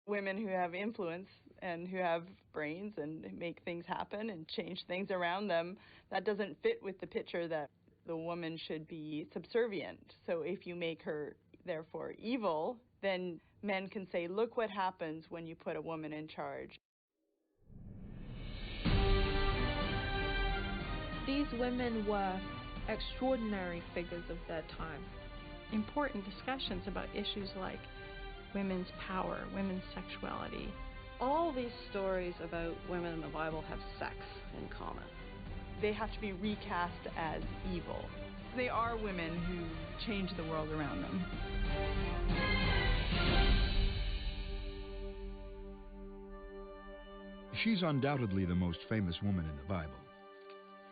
women who have influence and who have brains and make things happen and change things around them, that doesn't fit with the picture that the woman should be subservient. So if you make her, therefore, evil, then men can say, look what happens when you put a woman in charge. These women were extraordinary figures of their time. Important discussions about issues like women's power, women's sexuality. All these stories about women in the Bible have sex in common. They have to be recast as evil. They are women who change the world around them. She's undoubtedly the most famous woman in the Bible.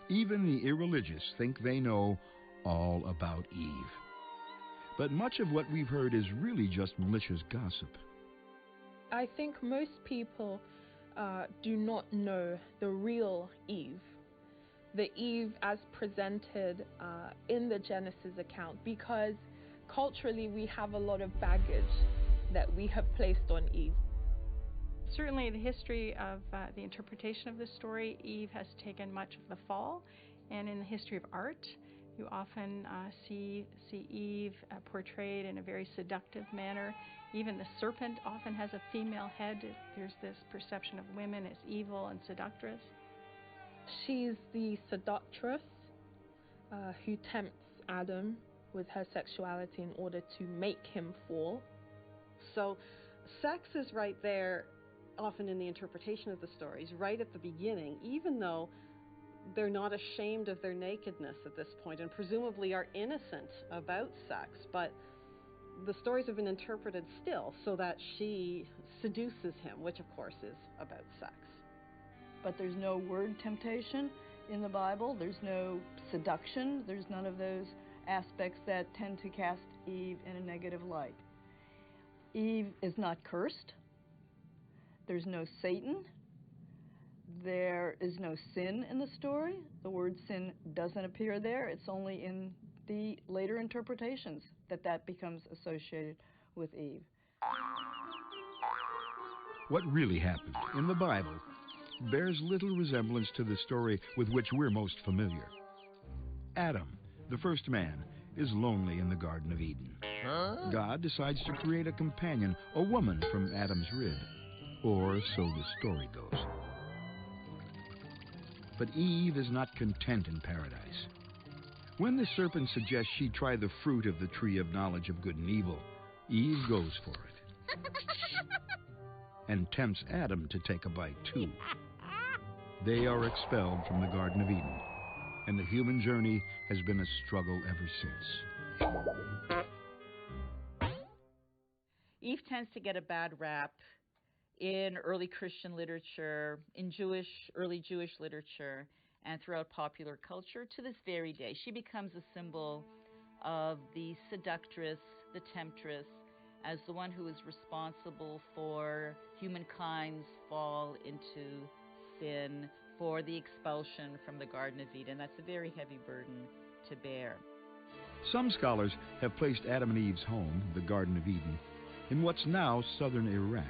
Even the irreligious think they know all about Eve. But much of what we've heard is really just malicious gossip. I think most people do not know the real Eve, the Eve as presented in the Genesis account, because culturally we have a lot of baggage that we have placed on Eve. Certainly the history of the interpretation of this story, Eve has taken much of the fall, and in the history of art, you often see Eve portrayed in a very seductive manner. Even the serpent often has a female head. There's this perception of women as evil and seductress. She's the seductress who tempts Adam with her sexuality in order to make him fall. So sex is right there, often in the interpretation of the stories, right at the beginning, even though they're not ashamed of their nakedness at this point and presumably are innocent about sex. But the stories have been interpreted still so that she seduces him, which of course is about sex. But there's no word temptation in the Bible. There's no seduction. There's none of those aspects that tend to cast Eve in a negative light. Eve is not cursed. There's no Satan. There is no sin in the story. The word sin doesn't appear there. It's only in the later interpretations that becomes associated with Eve. What really happened in the Bible bears little resemblance to the story with which we're most familiar. Adam, the first man, is lonely in the Garden of Eden. God decides to create a companion, a woman from Adam's rib, or so the story goes. But Eve is not content in paradise. When the serpent suggests she try the fruit of the tree of knowledge of good and evil, Eve goes for it and tempts Adam to take a bite too. They are expelled from the Garden of Eden, and the human journey has been a struggle ever since. Eve tends to get a bad rap in early Christian literature, in early Jewish literature, and throughout popular culture to this very day. She becomes a symbol of the seductress, the temptress, as the one who is responsible for humankind's fall into sin, for the expulsion from the Garden of Eden. That's a very heavy burden to bear. Some scholars have placed Adam and Eve's home, the Garden of Eden, in what's now southern Iraq,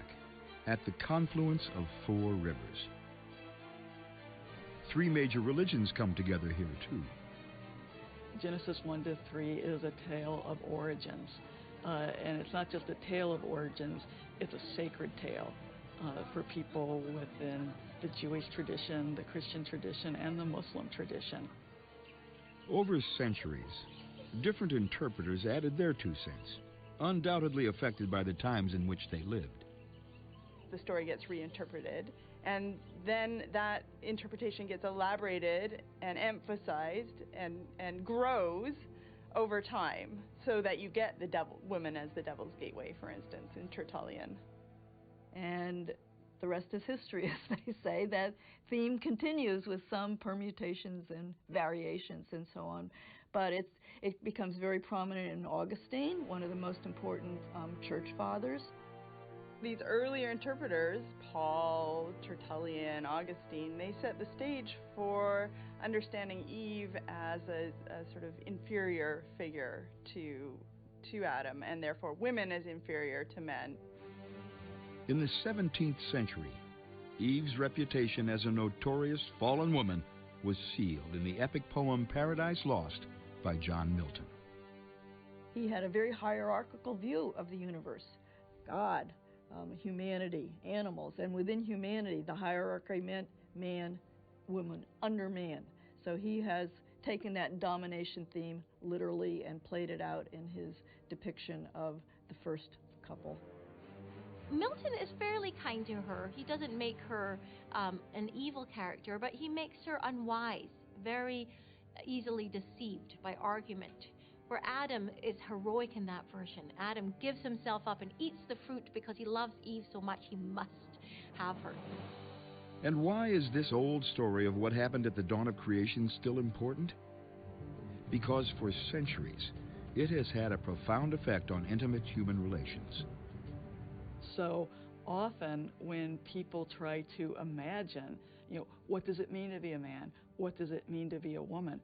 at the confluence of 4 rivers. 3 major religions come together here too. Genesis 1-3 is a tale of origins. And it's not just a tale of origins, it's a sacred tale for people within the Jewish tradition, the Christian tradition, and the Muslim tradition. Over centuries, different interpreters added their 2 cents, undoubtedly affected by the times in which they lived. The story gets reinterpreted, and then that interpretation gets elaborated and emphasized and grows over time, so that you get the woman as the devil's gateway, for instance, in Tertullian. And the rest is history, as they say. That theme continues with some permutations and variations and so on. But it becomes very prominent in Augustine, one of the most important church fathers. These earlier interpreters, Paul, Tertullian, Augustine, they set the stage for understanding Eve as a sort of inferior figure to Adam, and therefore women as inferior to men. In the 17th century, Eve's reputation as a notorious fallen woman was sealed in the epic poem Paradise Lost by John Milton. He had a very hierarchical view of the universe. God, humanity, animals, and within humanity, the hierarchy meant man, woman, under man. So he has taken that domination theme literally and played it out in his depiction of the first couple. Milton is fairly kind to her. He doesn't make her an evil character, but he makes her unwise, very easily deceived by argument. Where Adam is heroic in that version. Adam gives himself up and eats the fruit because he loves Eve so much he must have her. And why is this old story of what happened at the dawn of creation still important? Because for centuries, it has had a profound effect on intimate human relations. So often when people try to imagine, what does it mean to be a man? What does it mean to be a woman?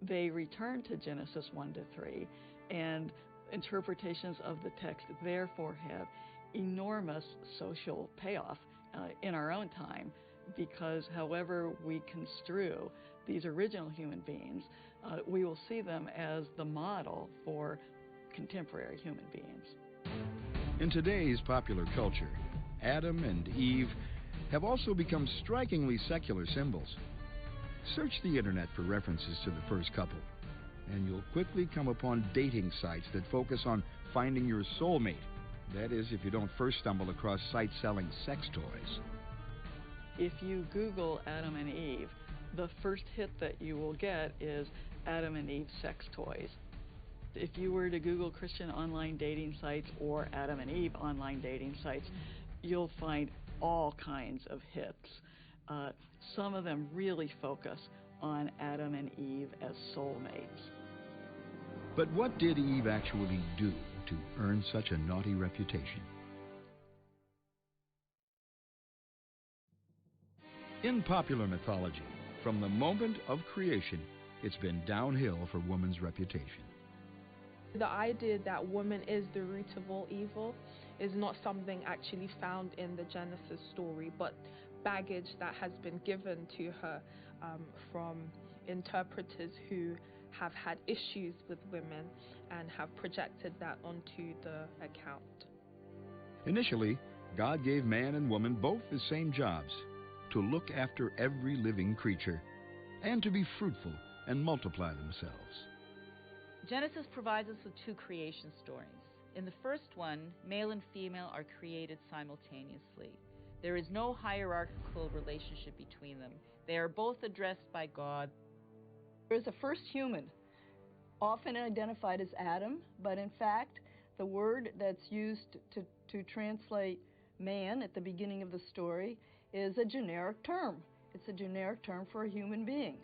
They return to Genesis 1 to 3, and interpretations of the text therefore have enormous social payoff in our own time, because however we construe these original human beings, we will see them as the model for contemporary human beings. In today's popular culture, Adam and Eve have also become strikingly secular symbols. Search the internet for references to the first couple, and you'll quickly come upon dating sites that focus on finding your soulmate. That is, if you don't first stumble across sites selling sex toys. If you Google Adam and Eve, the first hit that you will get is Adam and Eve sex toys. If you were to Google Christian online dating sites or Adam and Eve online dating sites, you'll find all kinds of hits. Some of them really focus on Adam and Eve as soulmates. But what did Eve actually do to earn such a naughty reputation? In popular mythology, from the moment of creation, it's been downhill for woman's reputation. The idea that woman is the root of all evil is not something actually found in the Genesis story, but baggage that has been given to her from interpreters who have had issues with women and have projected that onto the account. Initially, God gave man and woman both the same jobs: to look after every living creature and to be fruitful and multiply themselves. Genesis provides us with two creation stories. In the first one, male and female are created simultaneously. There is no hierarchical relationship between them. They are both addressed by God. There's a first human, often identified as Adam, but in fact, the word that's used to translate man at the beginning of the story is a generic term. It's a generic term for a human being.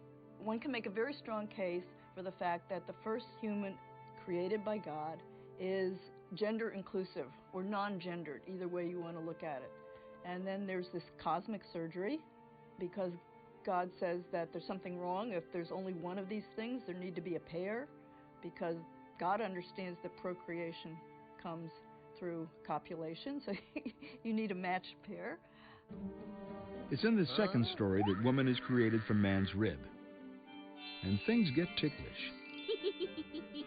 One can make a very strong case for the fact that the first human created by God is gender inclusive or non-gendered, either way you want to look at it. And then there's this cosmic surgery, because God says that there's something wrong. If there's only one of these things, there need to be a pair, because God understands that procreation comes through copulation, so you need a matched pair. It's in the second story that woman is created from man's rib. And things get ticklish.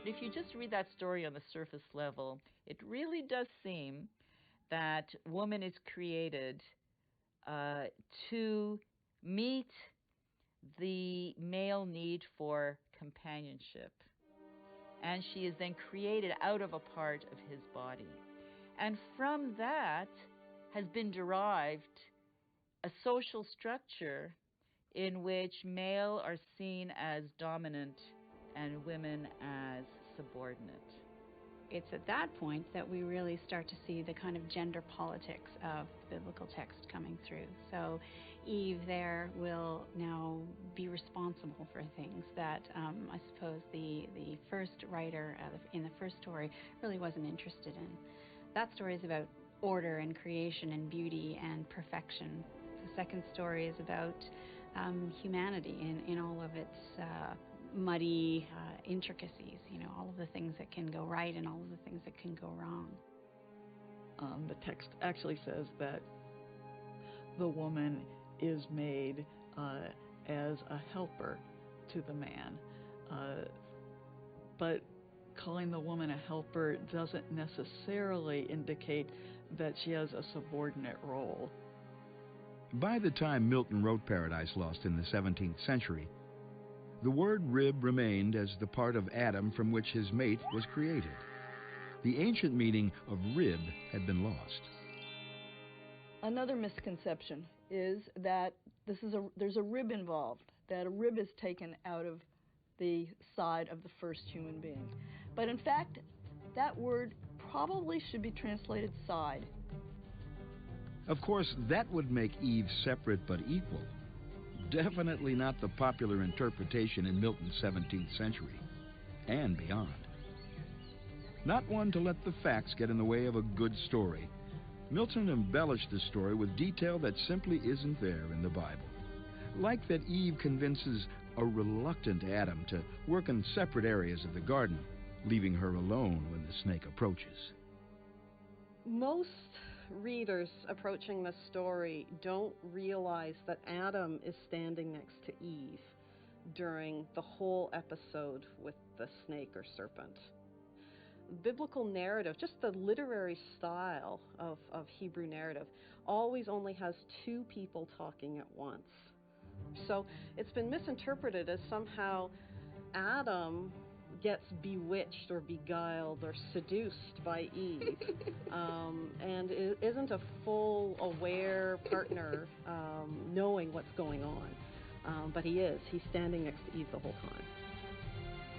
If you just read that story on the surface level, it really does seem that woman is created to meet the male need for companionship. And she is then created out of a part of his body. And from that has been derived a social structure in which male are seen as dominant and women as subordinate. It's at that point that we really start to see the kind of gender politics of biblical text coming through. So Eve there will now be responsible for things that I suppose the first writer in the first story really wasn't interested in. That story is about order and creation and beauty and perfection. The second story is about humanity in all of its muddy intricacies, all of the things that can go right and all of the things that can go wrong. The text actually says that the woman is made as a helper to the man. But calling the woman a helper doesn't necessarily indicate that she has a subordinate role. By the time Milton wrote Paradise Lost in the 17th century, the word rib remained as the part of Adam from which his mate was created. The ancient meaning of rib had been lost. Another misconception is that there's a rib involved, that a rib is taken out of the side of the first human being. But in fact, that word probably should be translated side. Of course, that would make Eve separate but equal. Definitely not the popular interpretation in Milton's 17th century, and beyond. Not one to let the facts get in the way of a good story, Milton embellished the story with detail that simply isn't there in the Bible. Like that Eve convinces a reluctant Adam to work in separate areas of the garden, leaving her alone when the snake approaches. Most readers approaching the story don't realize that Adam is standing next to Eve during the whole episode with the snake or serpent. Biblical narrative, just the literary style of Hebrew narrative, always only has two people talking at once. So it's been misinterpreted as somehow Adam gets bewitched or beguiled or seduced by Eve and isn't a full aware partner knowing what's going on. But he is. He's standing next to Eve the whole time.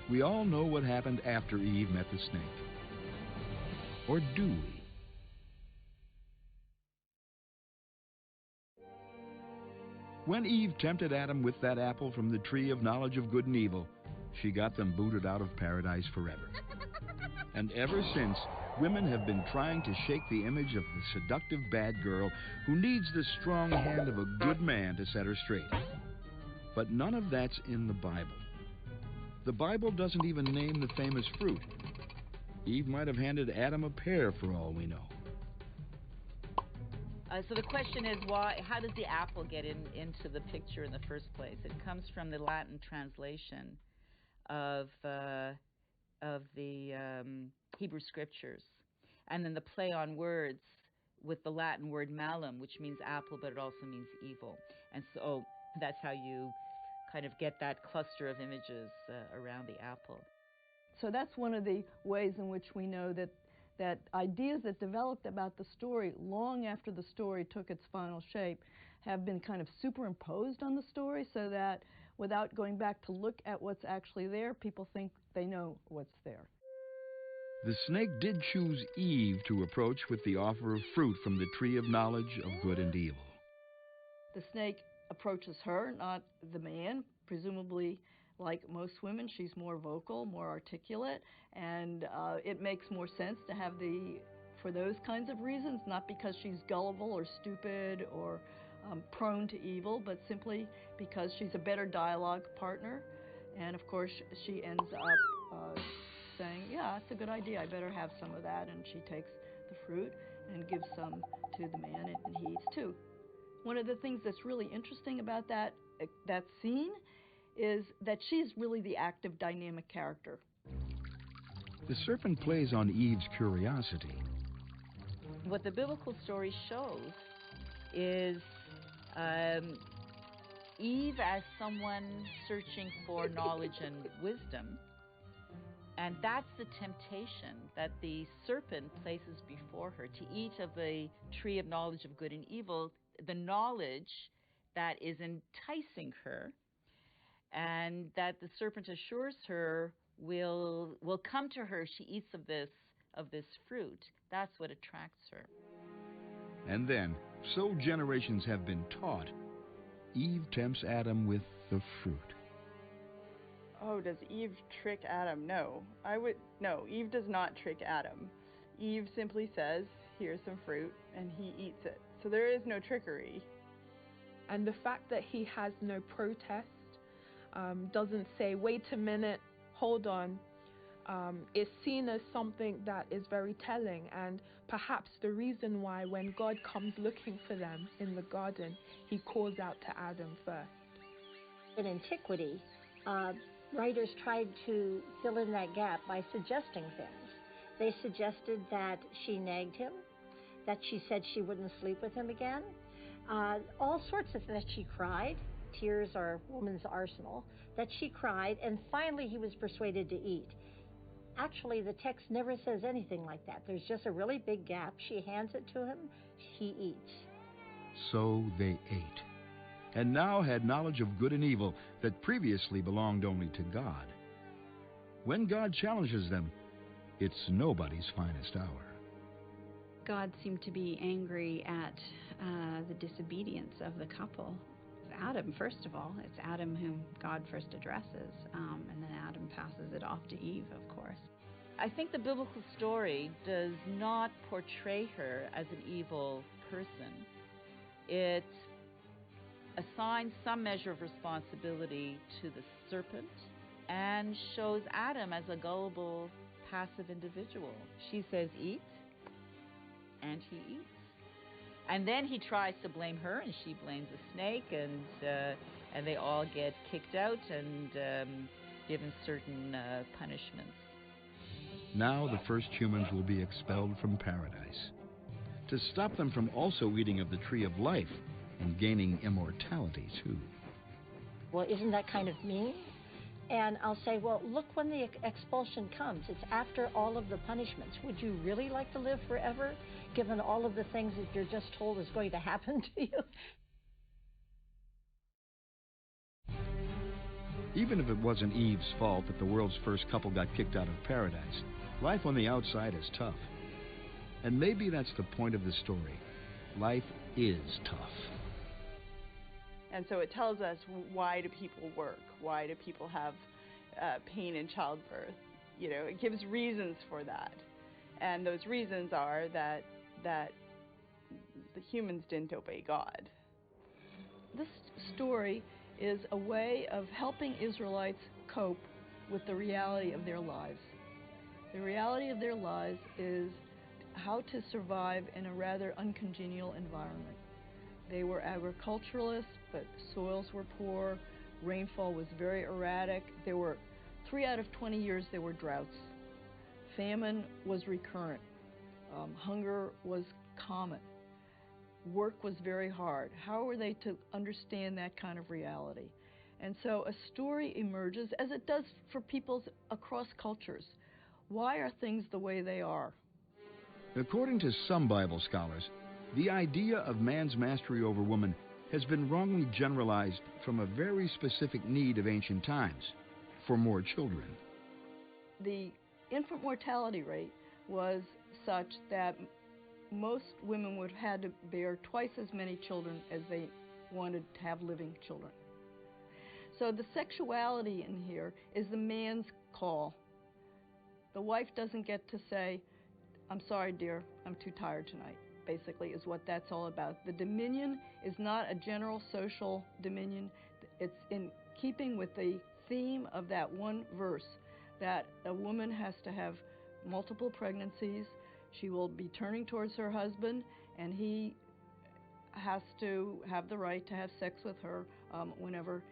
We all know what happened after Eve met the snake. Or do we? When Eve tempted Adam with that apple from the tree of knowledge of good and evil, she got them booted out of paradise forever. And ever since, women have been trying to shake the image of the seductive bad girl who needs the strong hand of a good man to set her straight. But none of that's in the Bible. The Bible doesn't even name the famous fruit. Eve might have handed Adam a pear for all we know. So the question is, how does the apple get into the picture in the first place? It comes from the Latin translation of the Hebrew scriptures, and then the play on words with the Latin word malum, which means apple, but it also means evil. And so that's how you kind of get that cluster of images around the apple. So that's one of the ways in which we know that ideas that developed about the story long after the story took its final shape have been kind of superimposed on the story, so that without going back to look at what's actually there, people think they know what's there. The snake did choose Eve to approach with the offer of fruit from the tree of knowledge of good and evil. The snake approaches her, not the man. Presumably, like most women, she's more vocal, more articulate, and it makes more sense to have for those kinds of reasons, not because she's gullible or stupid or prone to evil, but simply because she's a better dialogue partner. And of course, she ends up saying, yeah, it's a good idea, I better have some of that, and she takes the fruit and gives some to the man, and he eats too. One of the things that's really interesting about that scene is that she's really the active, dynamic character. The serpent plays on Eve's curiosity. What the biblical story shows is Eve as someone searching for knowledge and wisdom. And that's the temptation that the serpent places before her, to eat of the tree of knowledge of good and evil, the knowledge that is enticing her, and that the serpent assures her will come to her if she eats of this fruit. That's what attracts her. And then, so generations have been taught, Eve tempts Adam with the fruit. Oh, does Eve trick Adam? No. No, Eve does not trick Adam. Eve simply says, here's some fruit, and he eats it. So there is no trickery. And the fact that he has no protest, doesn't say, wait a minute, hold on, is seen as something that is very telling, and perhaps the reason why when God comes looking for them in the garden, he calls out to Adam first. In antiquity, writers tried to fill in that gap by suggesting things. They suggested that she nagged him, that she said she wouldn't sleep with him again, all sorts of things. That she cried. Tears are woman's arsenal. That she cried, and finally he was persuaded to eat. Actually, the text never says anything like that. There's just a really big gap. She hands it to him. He eats. So they ate, and now had knowledge of good and evil that previously belonged only to God. When God challenges them, it's nobody's finest hour. God seemed to be angry at the disobedience of the couple. Adam, first of all. It's Adam whom God first addresses, and then Adam passes it off to Eve, of course. I think the biblical story does not portray her as an evil person. It assigns some measure of responsibility to the serpent and shows Adam as a gullible, passive individual. She says eat, and he eats. And then he tries to blame her, and she blames the snake, and they all get kicked out and given certain punishments. Now the first humans will be expelled from paradise, to stop them from also eating of the tree of life and gaining immortality too. Well, isn't that kind of mean? And I'll say, well, look when the expulsion comes. It's after all of the punishments. Would you really like to live forever, given all of the things that you're just told is going to happen to you? Even if it wasn't Eve's fault that the world's first couple got kicked out of paradise, life on the outside is tough. And maybe that's the point of the story. Life is tough. And so it tells us, why do people work? Why do people have pain in childbirth? You know, it gives reasons for that. And those reasons are that the humans didn't obey God. This story is a way of helping Israelites cope with the reality of their lives. The reality of their lives is how to survive in a rather uncongenial environment. They were agriculturalists, but soils were poor, rainfall was very erratic. There were 3 out of 20 years there were droughts. Famine was recurrent. Hunger was common. Work was very hard. How were they to understand that kind of reality? And so a story emerges, as it does for peoples across cultures. Why are things the way they are? According to some Bible scholars, the idea of man's mastery over woman has been wrongly generalized from a very specific need of ancient times, for more children. The infant mortality rate was such that most women would have had to bear twice as many children as they wanted to have living children. So the sexuality in here is the man's call. The wife doesn't get to say, "I'm sorry, dear, I'm too tired tonight," basically is what that's all about. The dominion is not a general social dominion. It's in keeping with the theme of that one verse, that a woman has to have multiple pregnancies. She will be turning towards her husband, and he has to have the right to have sex with her whenever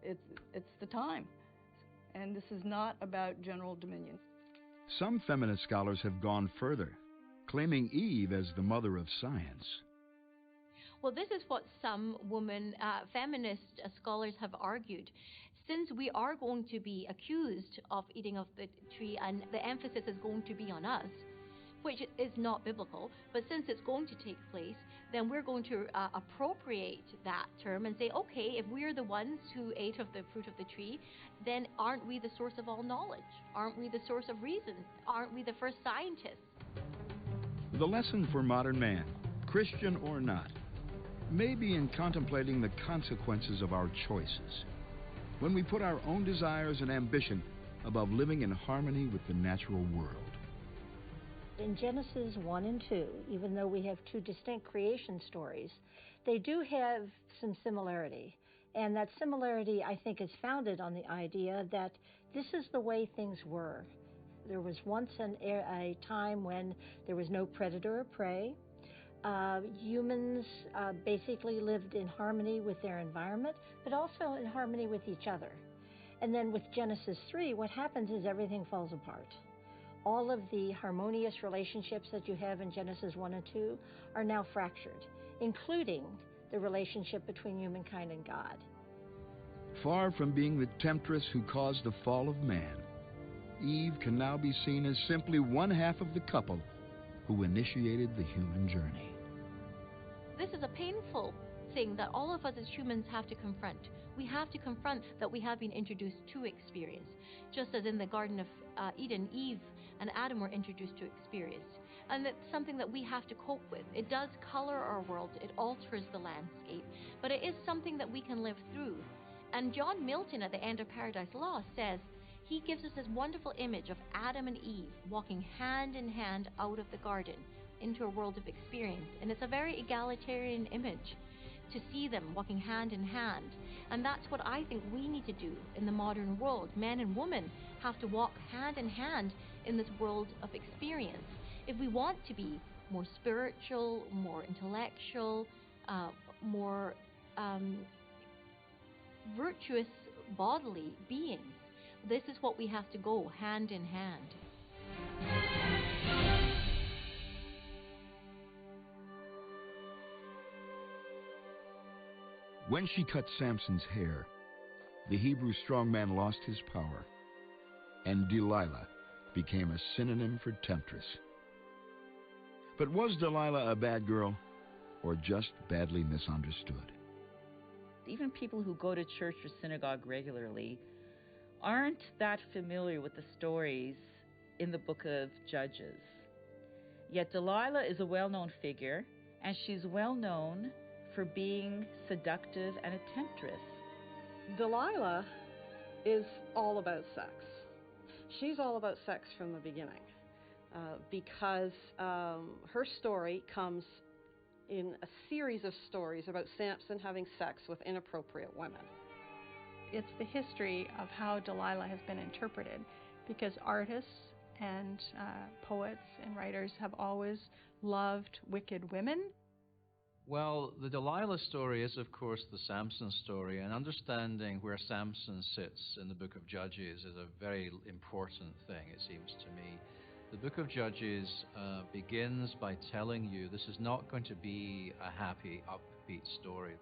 it's the time. And this is not about general dominion. Some feminist scholars have gone further, claiming Eve as the mother of science. Well, this is what some women, feminist scholars have argued. Since we are going to be accused of eating of the tree, and the emphasis is going to be on us, which is not biblical, but since it's going to take place, then we're going to appropriate that term and say, okay, if we're the ones who ate of the fruit of the tree, then aren't we the source of all knowledge? Aren't we the source of reason? Aren't we the first scientists? The lesson for modern man, Christian or not, may be in contemplating the consequences of our choices, when we put our own desires and ambition above living in harmony with the natural world. In Genesis 1 and 2, even though we have two distinct creation stories, they do have some similarity. And that similarity, I think, is founded on the idea that this is the way things were. There was once a time when there was no predator or prey. Humans basically lived in harmony with their environment, but also in harmony with each other. And then with Genesis 3, what happens is everything falls apart. All of the harmonious relationships that you have in Genesis 1 and 2 are now fractured, including the relationship between humankind and God. Far from being the temptress who caused the fall of man, Eve can now be seen as simply one half of the couple who initiated the human journey. This is a painful thing that all of us as humans have to confront. We have to confront that we have been introduced to experience. Just as in the Garden of Eden, Eve and Adam were introduced to experience. And that's something that we have to cope with. It does color our world, it alters the landscape, but it is something that we can live through. And John Milton at the end of Paradise Lost says, he gives us this wonderful image of Adam and Eve walking hand in hand out of the garden into a world of experience. And it's a very egalitarian image to see them walking hand in hand. And that's what I think we need to do in the modern world. Men and women have to walk hand in hand in this world of experience. If we want to be more spiritual, more intellectual, more virtuous bodily beings, this is what we have to go hand in hand. When she cut Samson's hair, the Hebrew strongman lost his power, and Delilah became a synonym for temptress. But was Delilah a bad girl, or just badly misunderstood? Even people who go to church or synagogue regularly aren't that familiar with the stories in the book of Judges. Yet Delilah is a well-known figure, and she's well-known for being seductive and a temptress. Delilah is all about sex. She's all about sex from the beginning, because her story comes in a series of stories about Samson having sex with inappropriate women. It's the history of how Delilah has been interpreted, because artists and poets and writers have always loved wicked women. Well, the Delilah story is, of course, the Samson story, and understanding where Samson sits in the book of Judges is a very important thing, it seems to me. The book of Judges begins by telling you this is not going to be a happy, upbeat story.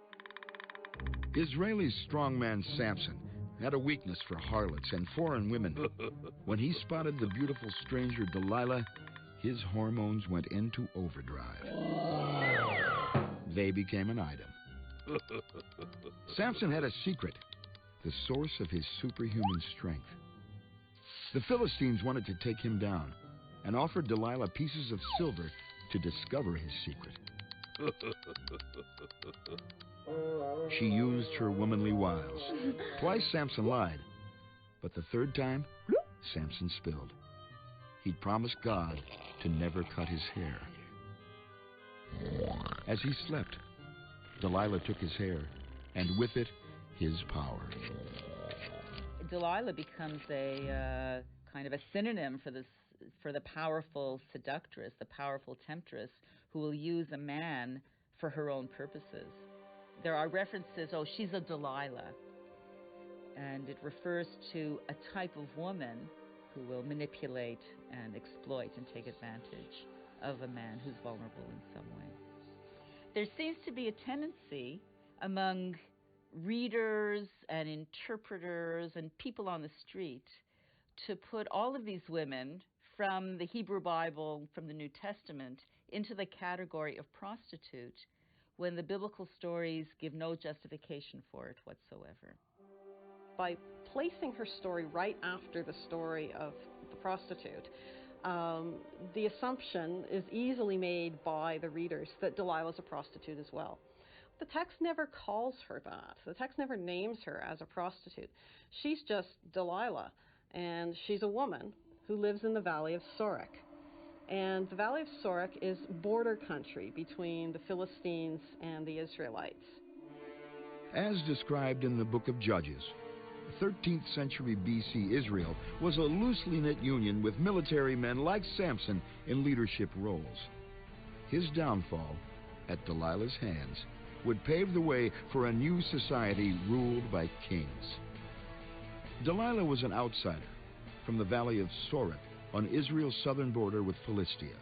Israeli's strongman Samson had a weakness for harlots and foreign women. When he spotted the beautiful stranger Delilah, his hormones went into overdrive. They became an item. Samson had a secret, the source of his superhuman strength. The Philistines wanted to take him down and offered Delilah pieces of silver to discover his secret. She used her womanly wiles. Twice Samson lied, but the third time, Samson spilled. He'd promised God to never cut his hair. As he slept, Delilah took his hair, and with it, his power. Delilah becomes a kind of a synonym for the powerful seductress, the powerful temptress, who will use a man for her own purposes. There are references, oh, she's a Delilah, and it refers to a type of woman who will manipulate and exploit and take advantage of a man who's vulnerable in some way. There seems to be a tendency among readers and interpreters and people on the street to put all of these women from the Hebrew Bible, from the New Testament, into the category of prostitute, when the biblical stories give no justification for it whatsoever. By placing her story right after the story of the prostitute, the assumption is easily made by the readers that Delilah is a prostitute as well. The text never calls her that. The text never names her as a prostitute. She's just Delilah, and she's a woman who lives in the Valley of Sorek. And the Valley of Sorek is border country between the Philistines and the Israelites. As described in the book of Judges, 13th century BC Israel was a loosely knit union with military men like Samson in leadership roles. His downfall, at Delilah's hands, would pave the way for a new society ruled by kings. Delilah was an outsider from the valley of Sorek on Israel's southern border with Philistia.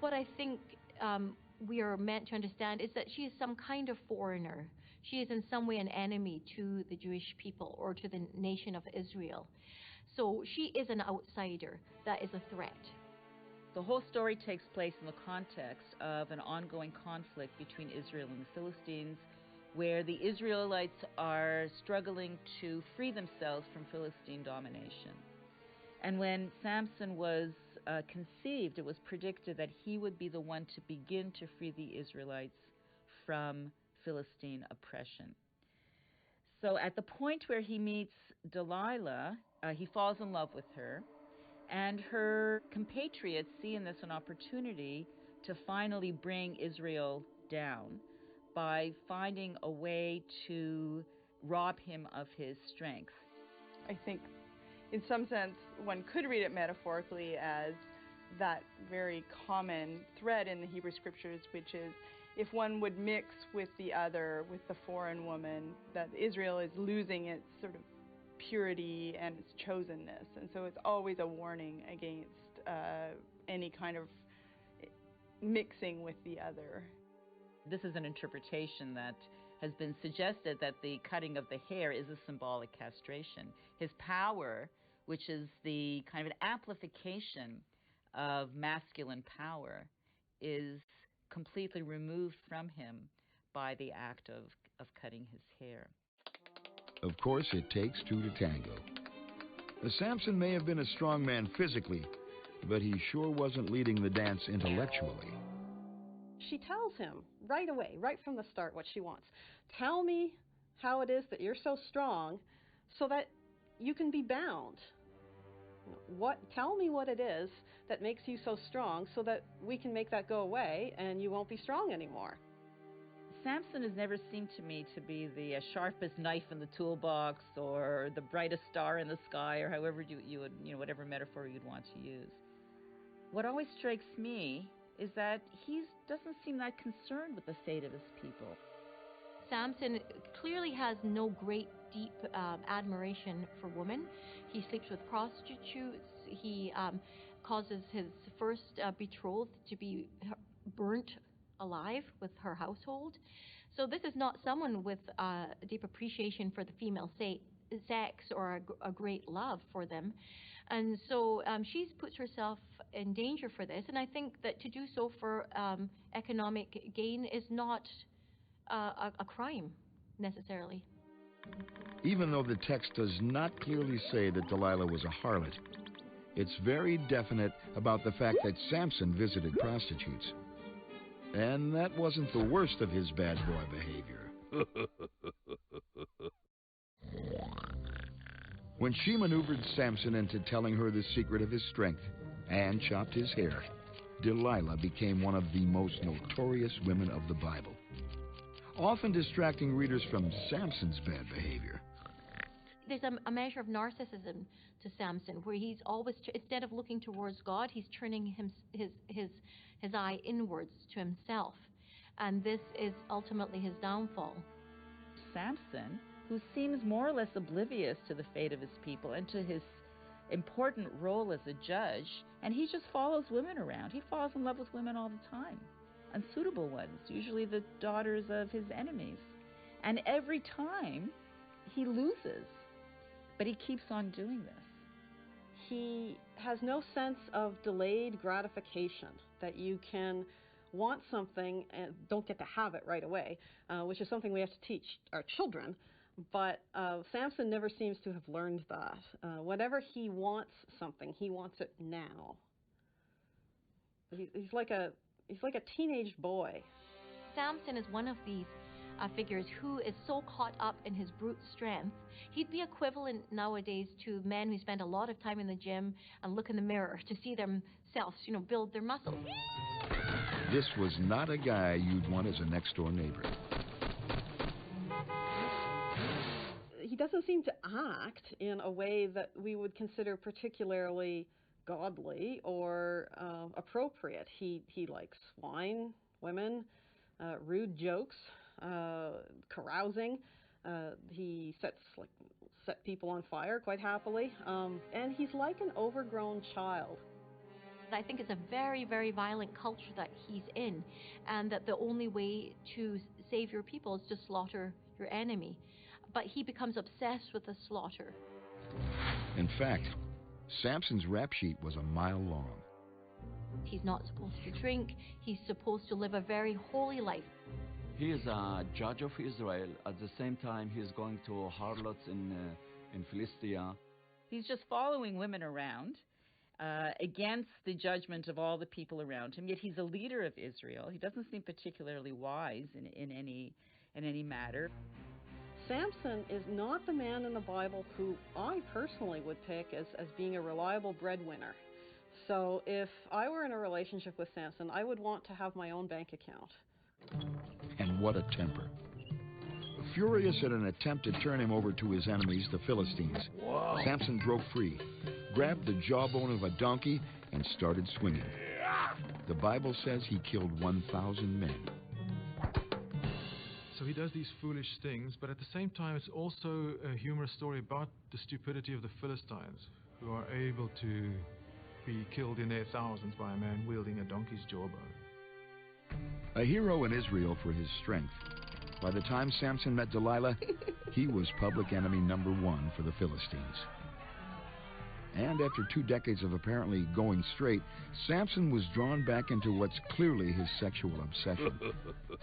What I think we are meant to understand is that she is some kind of foreigner. She is in some way an enemy to the Jewish people or to the nation of Israel. So she is an outsider that is a threat. The whole story takes place in the context of an ongoing conflict between Israel and the Philistines, where the Israelites are struggling to free themselves from Philistine domination. And when Samson was conceived, it was predicted that he would be the one to begin to free the Israelites from Philistine oppression. So at the point where he meets Delilah, he falls in love with her, and her compatriots see in this an opportunity to finally bring Israel down by finding a way to rob him of his strength. I think in some sense one could read it metaphorically as that very common thread in the Hebrew Scriptures, which is if one would mix with the other, with the foreign woman, that Israel is losing its sort of purity and its chosenness. And so it's always a warning against any kind of mixing with the other. This is an interpretation that has been suggested that the cutting of the hair is a symbolic castration. His power, which is the kind of an amplification of masculine power, is completely removed from him by the act of cutting his hair. Of course, it takes two to tango. Samson may have been a strong man physically, but he sure wasn't leading the dance intellectually. She tells him right away, right from the start, what she wants. Tell me how it is that you're so strong so that you can be bound. Tell me what it is that makes you so strong so that we can make that go away and you won't be strong anymore. Samson has never seemed to me to be the sharpest knife in the toolbox or the brightest star in the sky, or however you would, whatever metaphor you'd want to use. What always strikes me is that he doesn't seem that concerned with the fate of his people. Samson clearly has no great deep admiration for women. He sleeps with prostitutes. He causes his first betrothed to be burnt alive with her household. So this is not someone with a deep appreciation for the female sex or a great love for them. And so she puts herself in danger for this. And I think that to do so for economic gain is not a crime, necessarily. Even though the text does not clearly say that Delilah was a harlot, it's very definite about the fact that Samson visited prostitutes. And that wasn't the worst of his bad boy behavior. When she maneuvered Samson into telling her the secret of his strength and chopped his hair, Delilah became one of the most notorious women of the Bible, often distracting readers from Samson's bad behavior. There's a measure of narcissism to Samson, where he's always, instead of looking towards God, he's turning his eye inwards to himself. And this is ultimately his downfall. Samson, who seems more or less oblivious to the fate of his people and to his important role as a judge, and he just follows women around. He falls in love with women all the time. Unsuitable ones, usually the daughters of his enemies. And every time he loses, but he keeps on doing this. He has no sense of delayed gratification, that you can want something and don't get to have it right away, which is something we have to teach our children. But Samson never seems to have learned that. Whenever he wants something, he wants it now. He's like a teenage boy. Samson is one of these figures who is so caught up in his brute strength. He'd be equivalent nowadays to men who spend a lot of time in the gym and look in the mirror to see themselves, build their muscles. This was not a guy you'd want as a next-door neighbor. doesn't seem to act in a way that we would consider particularly godly or appropriate. He likes wine, women, rude jokes, carousing. He set people on fire quite happily, and he's like an overgrown child. I think it's a very, very violent culture that he's in, and that the only way to save your people is to slaughter your enemy. But he becomes obsessed with the slaughter. In fact, Samson's rap sheet was a mile long. He's not supposed to drink. He's supposed to live a very holy life. He is a judge of Israel. At the same time, he is going to harlots in Philistia. He's just following women around against the judgment of all the people around him. Yet he's a leader of Israel. He doesn't seem particularly wise in any matter. Samson is not the man in the Bible who I personally would pick as being a reliable breadwinner. So if I were in a relationship with Samson, I would want to have my own bank account. And what a temper. Furious at an attempt to turn him over to his enemies, the Philistines, Whoa. Samson broke free, grabbed the jawbone of a donkey, and started swinging. The Bible says he killed 1,000 men. So he does these foolish things, but at the same time it's also a humorous story about the stupidity of the Philistines, who are able to be killed in their thousands by a man wielding a donkey's jawbone. A hero in Israel for his strength. By the time Samson met Delilah, he was public enemy number one for the Philistines. And after 2 decades of apparently going straight, Samson was drawn back into what's clearly his sexual obsession.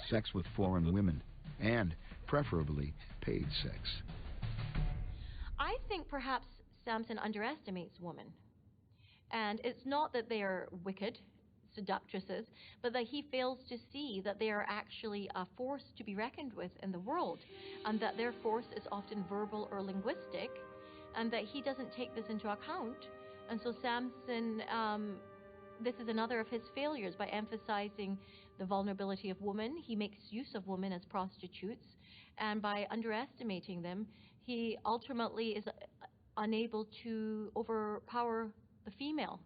Sex with foreign women, and preferably paid sex. I think perhaps Samson underestimates women. And it's not that they are wicked seductresses, but that he fails to see that they are actually a force to be reckoned with in the world, and that their force is often verbal or linguistic, and that he doesn't take this into account. And so Samson, this is another of his failures. By emphasizing the vulnerability of women, he makes use of women as prostitutes, and by underestimating them, he ultimately is unable to overpower the female.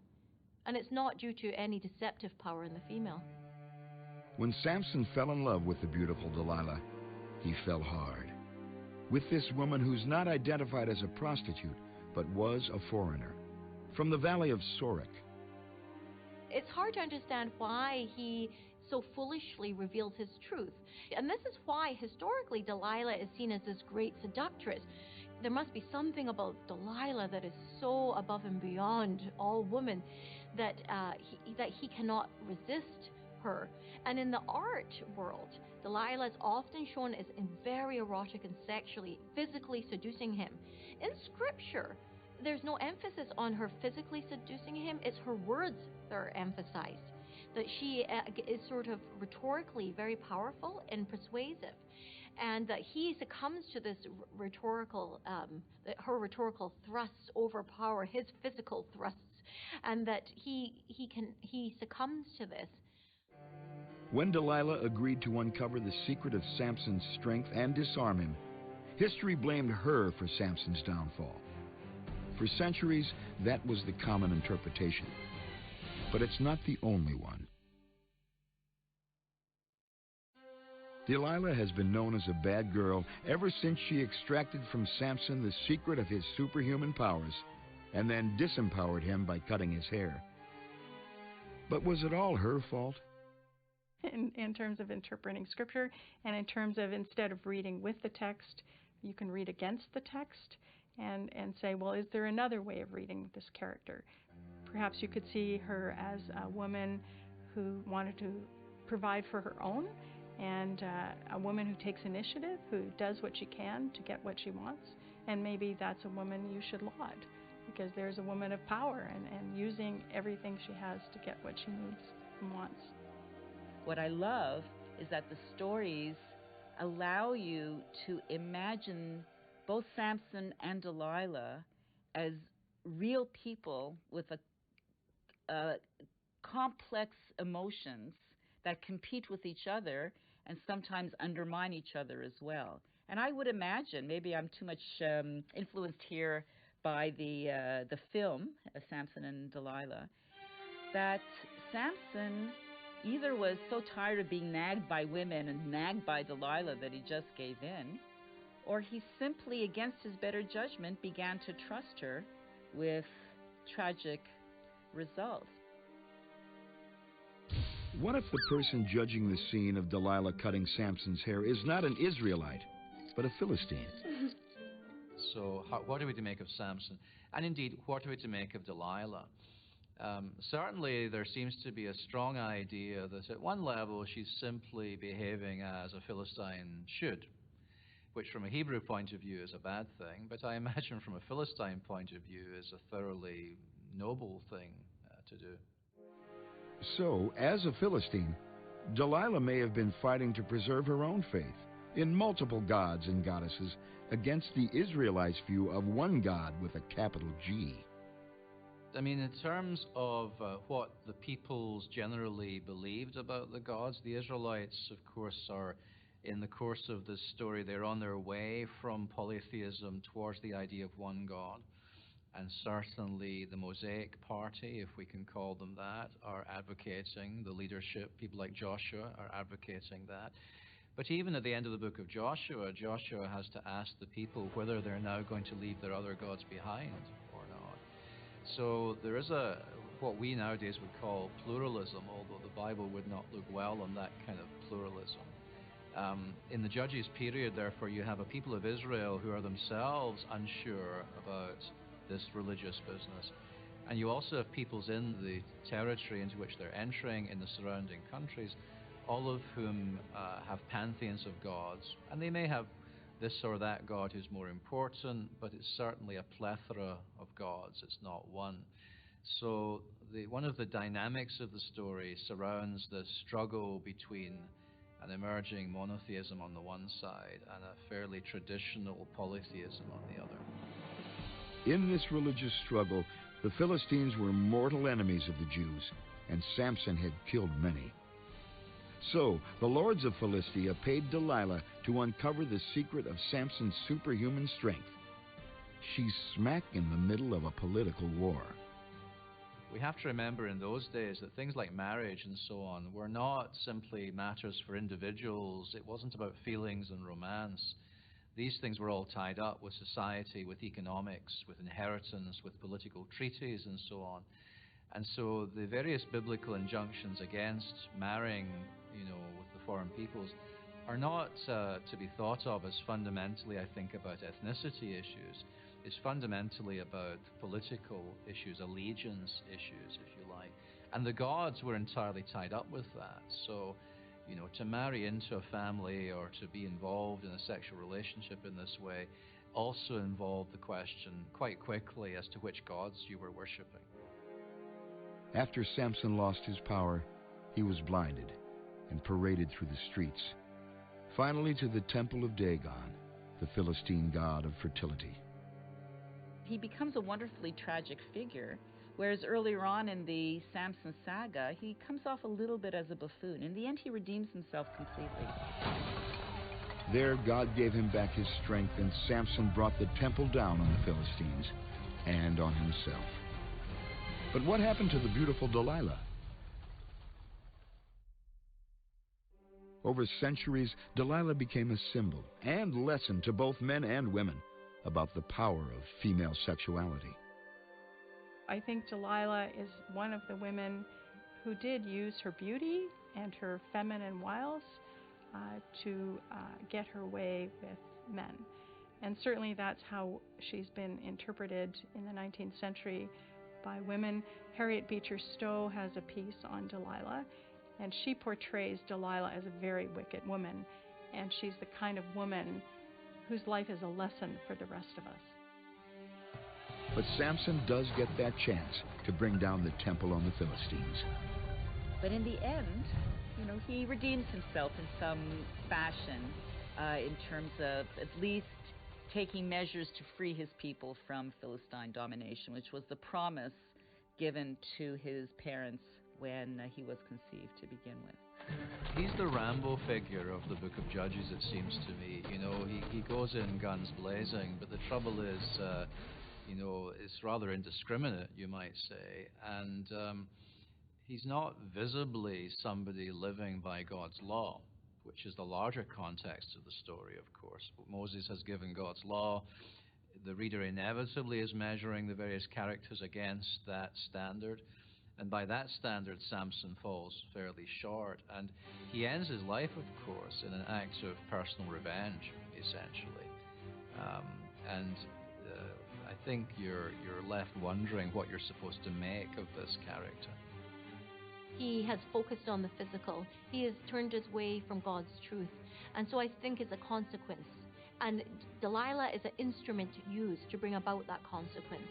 And it's not due to any deceptive power in the female. When Samson fell in love with the beautiful Delilah, he fell hard. With this woman who's not identified as a prostitute, but was a foreigner, from the valley of Sorek. It's hard to understand why he so foolishly reveals his truth. And this is why, historically, Delilah is seen as this great seductress. There must be something about Delilah that is so above and beyond all women that he cannot resist her. And in the art world, Delilah is often shown as very erotic and sexually, physically seducing him. In Scripture, there's no emphasis on her physically seducing him. It's her words that are emphasized. That she is sort of rhetorically very powerful and persuasive. And that he succumbs to this rhetorical, that her rhetorical thrusts overpower his physical thrusts, and that he succumbs to this. When Delilah agreed to uncover the secret of Samson's strength and disarm him, history blamed her for Samson's downfall. For centuries, that was the common interpretation. But it's not the only one. Delilah has been known as a bad girl ever since she extracted from Samson the secret of his superhuman powers and then disempowered him by cutting his hair. But was it all her fault? In terms of interpreting Scripture, and in terms of, instead of reading with the text, you can read against the text and say, well, is there another way of reading this character? Perhaps you could see her as a woman who wanted to provide for her own, and a woman who takes initiative, who does what she can to get what she wants. And maybe that's a woman you should laud, because there's a woman of power and using everything she has to get what she needs and wants. What I love is that the stories allow you to imagine both Samson and Delilah as real people with a complex emotions that compete with each other and sometimes undermine each other as well. And I would imagine, maybe I'm too much influenced here by the film, Samson and Delilah, that Samson either was so tired of being nagged by women and nagged by Delilah that he just gave in, or he simply, against his better judgment, began to trust her with tragic results. What if the person judging the scene of Delilah cutting Samson's hair is not an Israelite, but a Philistine? So what are we to make of Samson? And indeed, what are we to make of Delilah? Certainly, there seems to be a strong idea that at one level she's simply behaving as a Philistine should, which from a Hebrew point of view is a bad thing, but I imagine from a Philistine point of view is a thoroughly noble thing to do. So, as a Philistine, Delilah may have been fighting to preserve her own faith in multiple gods and goddesses against the Israelites' view of one God with a capital G. I mean, in terms of what the peoples generally believed about the gods, the Israelites, of course, are, in the course of this story, they're on their way from polytheism towards the idea of one God. And certainly the Mosaic Party, if we can call them that, are advocating the leadership. People like Joshua are advocating that. But even at the end of the book of Joshua, Joshua has to ask the people whether they're now going to leave their other gods behind or not. So there is what we nowadays would call pluralism, although the Bible would not look well on that kind of pluralism. In the Judges period, therefore, you have a people of Israel who are themselves unsure about this religious business. And you also have peoples in the territory into which they're entering, in the surrounding countries, all of whom have pantheons of gods. And they may have this or that god who's more important, but it's certainly a plethora of gods. It's not one. So one of the dynamics of the story surrounds the struggle between an emerging monotheism on the one side and a fairly traditional polytheism on the other. In this religious struggle, the Philistines were mortal enemies of the Jews, and Samson had killed many. So, the lords of Philistia paid Delilah to uncover the secret of Samson's superhuman strength. She's smack in the middle of a political war. We have to remember in those days that things like marriage and so on were not simply matters for individuals. It wasn't about feelings and romance. These things were all tied up with society, with economics, with inheritance, with political treaties and so on. And so the various biblical injunctions against marrying, with the foreign peoples are not to be thought of as fundamentally, I think, about ethnicity issues. It's fundamentally about political issues, allegiance issues, if you like. And the gods were entirely tied up with that. So, to marry into a family or to be involved in a sexual relationship in this way also involved the question quite quickly as to which gods you were worshipping. After Samson lost his power, he was blinded and paraded through the streets, finally to the temple of Dagon, the Philistine god of fertility. He becomes a wonderfully tragic figure, whereas earlier on in the Samson saga, he comes off a little bit as a buffoon. In the end, he redeems himself completely. There, God gave him back his strength, and Samson brought the temple down on the Philistines and on himself. But what happened to the beautiful Delilah? Over centuries, Delilah became a symbol and lesson to both men and women about the power of female sexuality. I think Delilah is one of the women who did use her beauty and her feminine wiles to get her way with men. And certainly that's how she's been interpreted in the 19th century by women. Harriet Beecher Stowe has a piece on Delilah, and she portrays Delilah as a very wicked woman, and she's the kind of woman whose life is a lesson for the rest of us. But Samson does get that chance to bring down the temple on the Philistines. But in the end, he redeems himself in some fashion in terms of at least taking measures to free his people from Philistine domination, which was the promise given to his parents when he was conceived to begin with. He's the Rambo figure of the Book of Judges, it seems to me. You know, he goes in guns blazing, but the trouble is, you know, it's rather indiscriminate, you might say, and he's not visibly somebody living by God's law, which is the larger context of the story, of course. Moses has given God's law. The reader inevitably is measuring the various characters against that standard. And by that standard, Samson falls fairly short. And he ends his life, of course, in an act of personal revenge, essentially. I think you're left wondering what you're supposed to make of this character. He has focused on the physical. He has turned his way from God's truth. And so I think it's a consequence. And Delilah is an instrument used to bring about that consequence.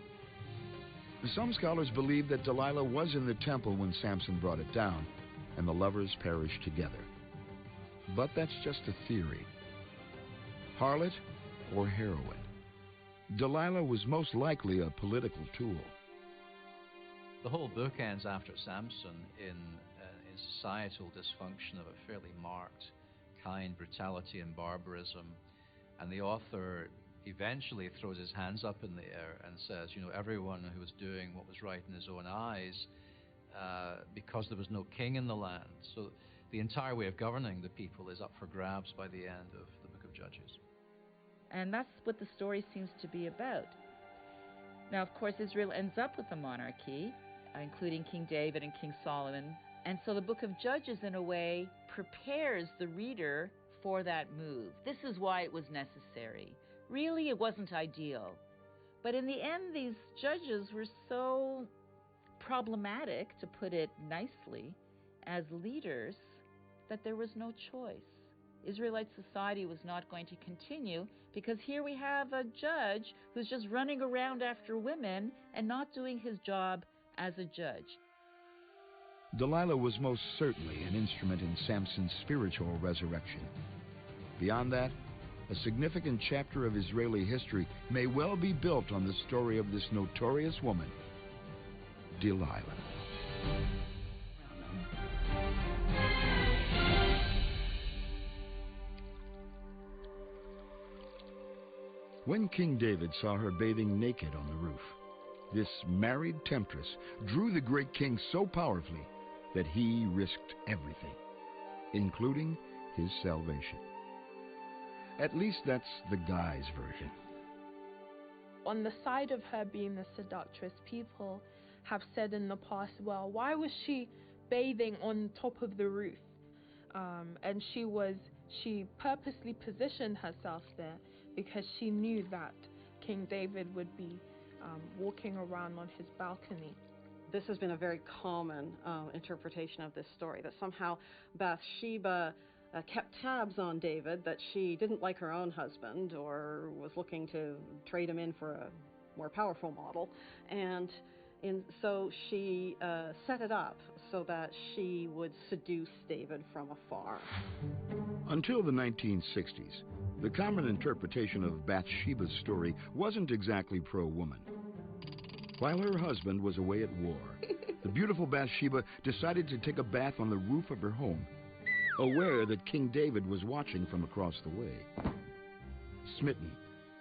Some scholars believe that Delilah was in the temple when Samson brought it down, and the lovers perished together. But that's just a theory. Harlot or heroine? Delilah was most likely a political tool. The whole book ends after Samson in societal dysfunction of a fairly marked kind, brutality and barbarism. And the author eventually throws his hands up in the air and says, you know, everyone who was doing what was right in his own eyes, because there was no king in the land. So the entire way of governing the people is up for grabs by the end of the Book of Judges. And that's what the story seems to be about. Now, of course, Israel ends up with a monarchy, including King David and King Solomon. And so the Book of Judges, in a way, prepares the reader for that move. This is why it was necessary. Really, it wasn't ideal. But in the end, these judges were so problematic, to put it nicely, as leaders, that there was no choice. Israelite society was not going to continue, because here we have a judge who's just running around after women and not doing his job as a judge. Delilah was most certainly an instrument in Samson's spiritual resurrection. Beyond that, a significant chapter of Israeli history may well be built on the story of this notorious woman, Delilah. When King David saw her bathing naked on the roof, this married temptress drew the great king so powerfully that he risked everything, including his salvation. At least that's the guy's version. On the side of her being the seductress, people have said in the past, well, why was she bathing on top of the roof? And she purposely positioned herself there because she knew that King David would be walking around on his balcony. This has been a very common interpretation of this story, that somehow Bathsheba kept tabs on David, that she didn't like her own husband or was looking to trade him in for a more powerful model, and so she set it up so that she would seduce David from afar. Until the 1960s, the common interpretation of Bathsheba's story wasn't exactly pro-woman. While her husband was away at war, the beautiful Bathsheba decided to take a bath on the roof of her home, aware that King David was watching from across the way. Smitten,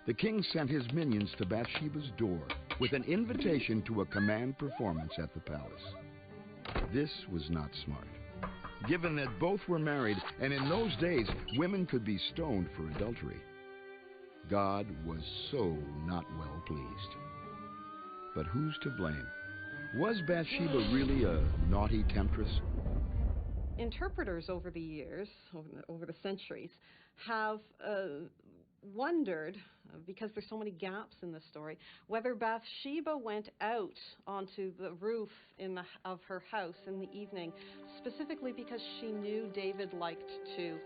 the king sent his minions to Bathsheba's door with an invitation to a command performance at the palace. This was not smart, given that both were married, and in those days, women could be stoned for adultery. God was so not well pleased. But who's to blame? Was Bathsheba really a naughty temptress? Interpreters over the years, over the centuries, have wondered, because there's so many gaps in the story, whether Bathsheba went out onto the roof of her house in the evening, specifically because she knew David liked to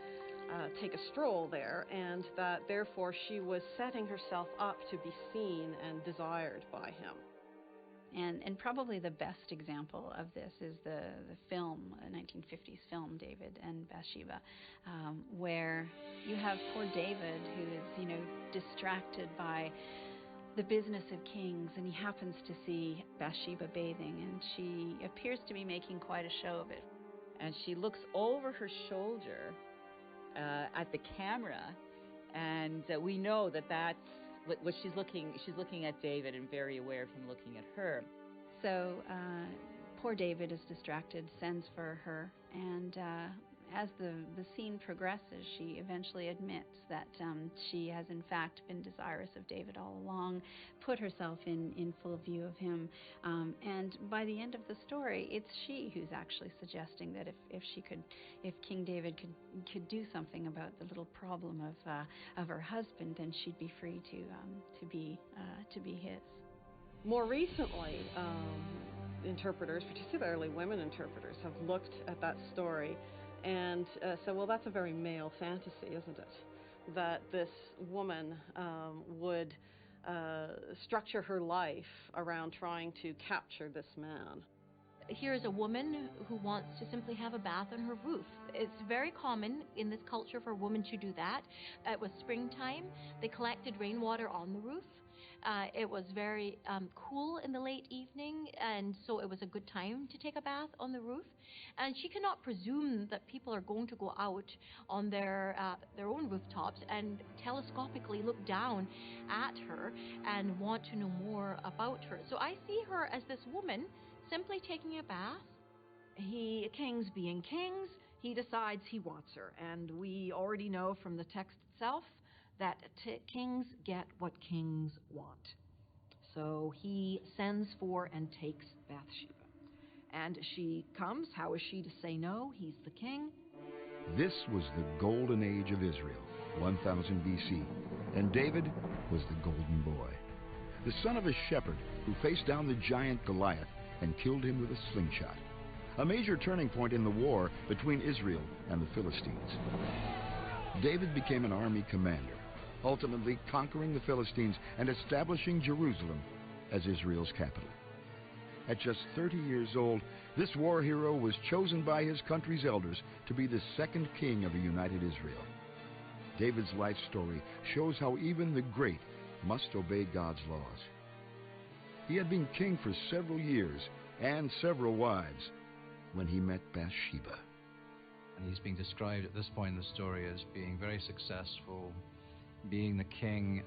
take a stroll there, and that therefore she was setting herself up to be seen and desired by him. And probably the best example of this is the film, a 1950s film, David and Bathsheba, where you have poor David who is, distracted by the business of kings, and he happens to see Bathsheba bathing, and she appears to be making quite a show of it. And she looks over her shoulder at the camera, and we know that that's what she's looking at David and very aware of him looking at her. So poor David is distracted, sends for her, and as the scene progresses, she eventually admits that she has in fact been desirous of David all along, put herself in full view of him, and by the end of the story, it's she who's actually suggesting that if King David could do something about the little problem of her husband, then she'd be free to be his. More recently, interpreters, particularly women interpreters, have looked at that story and said, well, that's a very male fantasy, isn't it? That this woman would structure her life around trying to capture this man. Here's a woman who wants to simply have a bath on her roof. It's very common in this culture for a woman to do that. It was springtime. They collected rainwater on the roof. It was very cool in the late evening, and so it was a good time to take a bath on the roof. And she cannot presume that people are going to go out on their own rooftops and telescopically look down at her and want to know more about her. So I see her as this woman simply taking a bath. Kings being kings, he decides he wants her. And we already know from the text itself that kings get what kings want. So he sends for and takes Bathsheba. And she comes. How is she to say no? He's the king. This was the golden age of Israel, 1000 BC, and David was the golden boy, the son of a shepherd who faced down the giant Goliath and killed him with a slingshot, a major turning point in the war between Israel and the Philistines. David became an army commander, ultimately conquering the Philistines and establishing Jerusalem as Israel's capital. At just 30 years old, this war hero was chosen by his country's elders to be the second king of a united Israel. David's life story shows how even the great must obey God's laws. He had been king for several years and several wives when he met Bathsheba. And he's being described at this point in the story as being very successful, being the king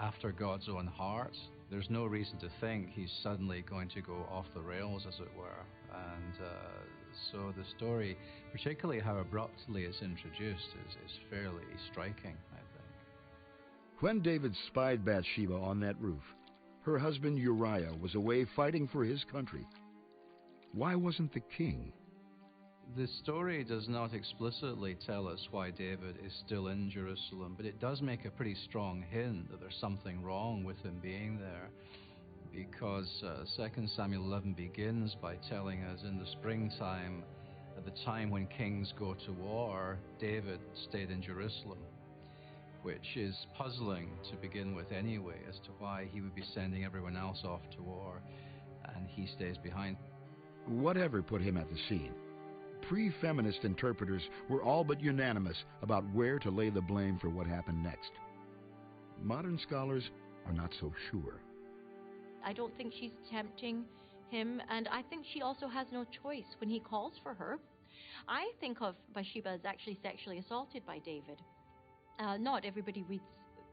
after God's own heart. There's no reason to think he's suddenly going to go off the rails, as it were. And so the story, particularly how abruptly it's introduced, is fairly striking, I think. When David spied Bathsheba on that roof, her husband Uriah was away fighting for his country. Why wasn't the king? The story does not explicitly tell us why David is still in Jerusalem, but it does make a pretty strong hint that there's something wrong with him being there, because 2 Samuel 11 begins by telling us in the springtime, at the time when kings go to war, David stayed in Jerusalem, which is puzzling to begin with anyway, as to why he would be sending everyone else off to war, and he stays behind. Whatever put him at the scene, pre-feminist interpreters were all but unanimous about where to lay the blame for what happened next. Modern scholars are not so sure. I don't think she's tempting him, and I think she also has no choice when he calls for her. I think of Bathsheba as actually sexually assaulted by David. Not everybody reads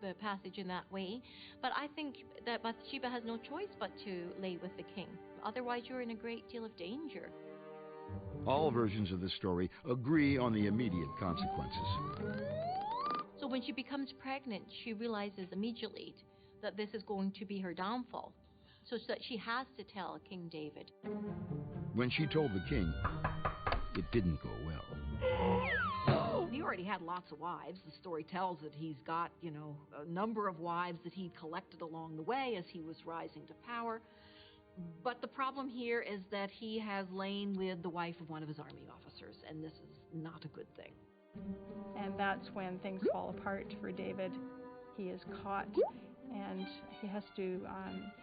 the passage in that way, but I think that Bathsheba has no choice but to lay with the king. Otherwise, you're in a great deal of danger. All versions of the story agree on the immediate consequences. So when she becomes pregnant, she realizes immediately that this is going to be her downfall, so that she has to tell King David. When she told the king, it didn't go well. He already had lots of wives. The story tells that he's got, a number of wives that he'd collected along the way as he was rising to power. But the problem here is that he has lain with the wife of one of his army officers, and this is not a good thing. And that's when things fall apart for David. He is caught, and he has to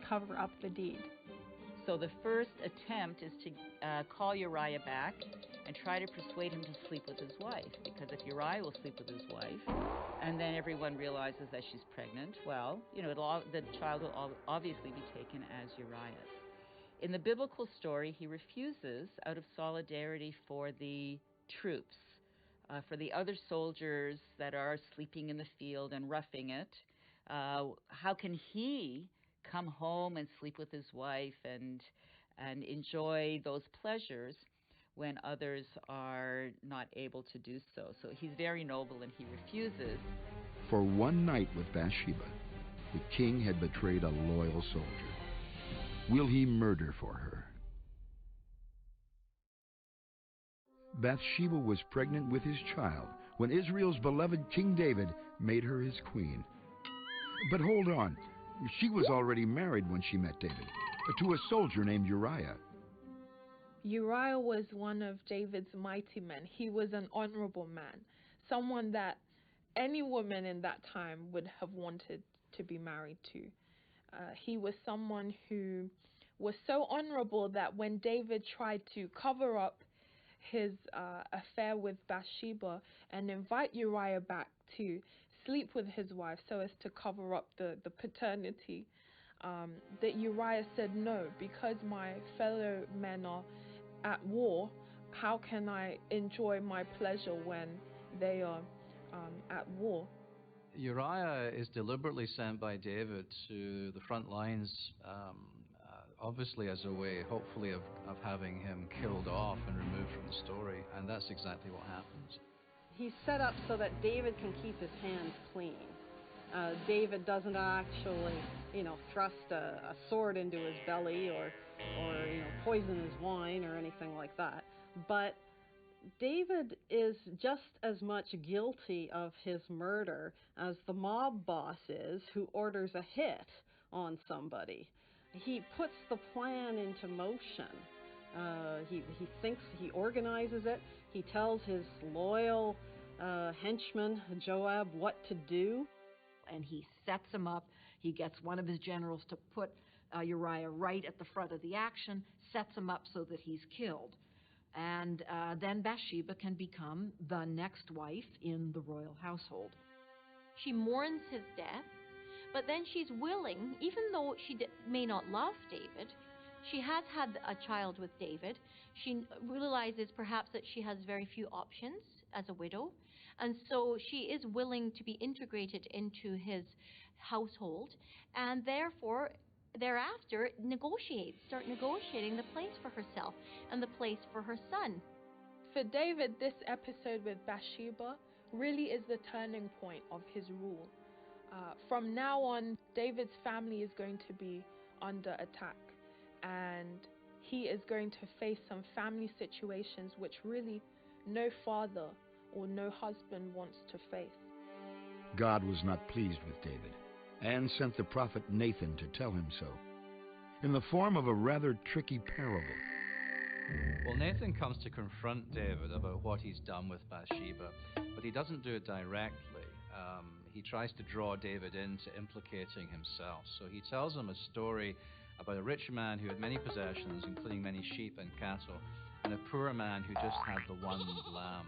cover up the deed. So the first attempt is to call Uriah back and try to persuade him to sleep with his wife. Because if Uriah will sleep with his wife, and then everyone realizes that she's pregnant, well, the child will obviously be taken as Uriah's. In the biblical story, he refuses out of solidarity for the troops, for the other soldiers that are sleeping in the field and roughing it. How can he come home and sleep with his wife and enjoy those pleasures when others are not able to do so? So he's very noble and he refuses. For one night with Bathsheba, the king had betrayed a loyal soldier. Will he murder for her? Bathsheba was pregnant with his child when Israel's beloved King David made her his queen. But hold on, she was already married when she met David, to a soldier named Uriah. Uriah was one of David's mighty men. He was an honorable man, someone that any woman in that time would have wanted to be married to. He was someone who was so honorable that when David tried to cover up his affair with Bathsheba and invite Uriah back to sleep with his wife so as to cover up the paternity, that Uriah said, no, because my fellow men are at war, how can I enjoy my pleasure when they are at war? Uriah is deliberately sent by David to the front lines, obviously as a way, hopefully, of having him killed off and removed from the story, and that's exactly what happens. He's set up so that David can keep his hands clean. David doesn't actually, thrust a sword into his belly or poison his wine or anything like that. But David is just as much guilty of his murder as the mob boss is who orders a hit on somebody. He puts the plan into motion. He thinks, he organizes it. He tells his loyal henchman, Joab, what to do. And he sets him up. He gets one of his generals to put Uriah right at the front of the action, sets him up so that he's killed. And then Bathsheba can become the next wife in the royal household. She mourns his death, but then she's willing, even though she may not love David, she has had a child with David. She realizes perhaps that she has very few options as a widow, and so she is willing to be integrated into his household, and therefore thereafter start negotiating the place for herself and the place for her son. For David, this episode with Bathsheba really is the turning point of his rule. From now on, David's family is going to be under attack, and he is going to face some family situations which really no father or no husband wants to face. God was not pleased with David and sent the prophet Nathan to tell him so, in the form of a rather tricky parable. Well, Nathan comes to confront David about what he's done with Bathsheba, but he doesn't do it directly. He tries to draw David into implicating himself. So he tells him a story about a rich man who had many possessions, including many sheep and cattle, and a poor man who just had the one lamb.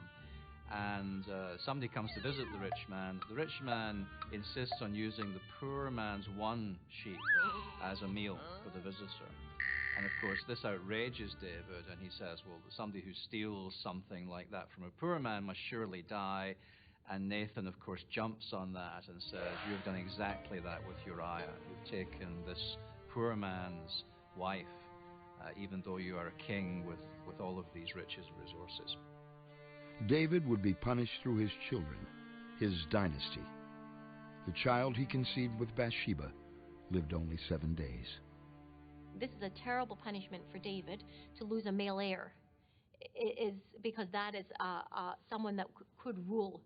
And somebody comes to visit the rich man. The rich man insists on using the poor man's one sheep as a meal for the visitor. And of course, this outrages David, and he says, well, somebody who steals something like that from a poor man must surely die. And Nathan, of course, jumps on that and says, you have done exactly that with Uriah. You've taken this poor man's wife, even though you are a king with all of these riches and resources. David would be punished through his children, his dynasty. The child he conceived with Bathsheba lived only 7 days. This is a terrible punishment for David to lose a male heir, because that is someone that could rule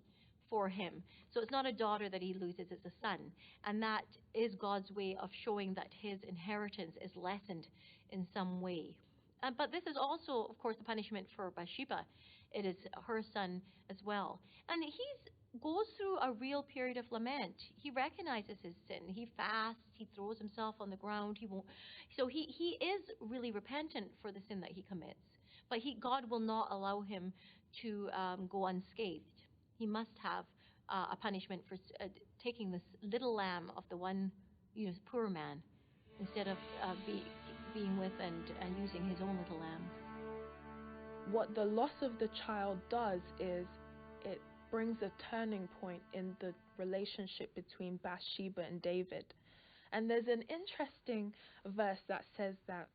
for him. So it's not a daughter that he loses, it's a son. And that is God's way of showing that his inheritance is lessened in some way. But this is also, of course, a punishment for Bathsheba. It is her son as well. And he goes through a real period of lament. He recognizes his sin. He fasts. He throws himself on the ground. So he is really repentant for the sin that he commits. But God will not allow him to go unscathed. He must have a punishment for taking this little lamb of the one, poor man, instead of being with and using his own little lamb. What the loss of the child does is it brings a turning point in the relationship between Bathsheba and David. And there's an interesting verse that says that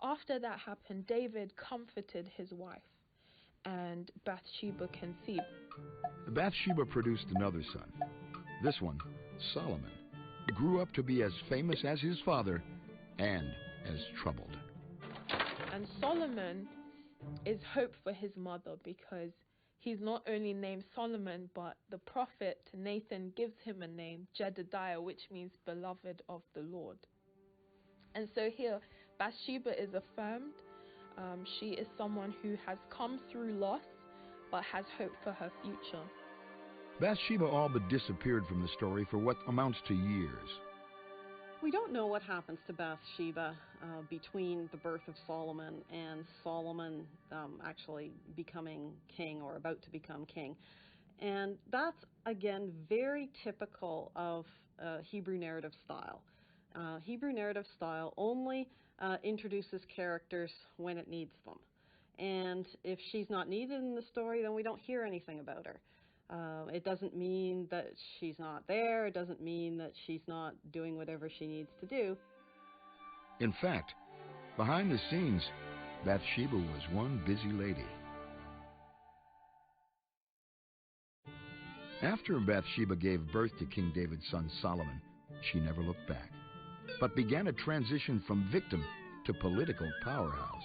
after that happened, David comforted his wife, and Bathsheba conceived. Bathsheba produced another son. This one, Solomon, grew up to be as famous as his father and as troubled. And Solomon is hope for his mother, because he's not only named Solomon, but the prophet Nathan gives him a name, Jedediah, which means beloved of the Lord. And so here, Bathsheba is affirmed. She is someone who has come through loss, but has hope for her future. Bathsheba all but disappeared from the story for what amounts to years. We don't know what happens to Bathsheba between the birth of Solomon and Solomon actually becoming king or about to become king. And that's, again, very typical of Hebrew narrative style. Hebrew narrative style only introduces characters when it needs them. And if she's not needed in the story, then we don't hear anything about her. It doesn't mean that she's not there. It doesn't mean that she's not doing whatever she needs to do. In fact, behind the scenes, Bathsheba was one busy lady. After Bathsheba gave birth to King David's son Solomon, she never looked back, but began a transition from victim to political powerhouse.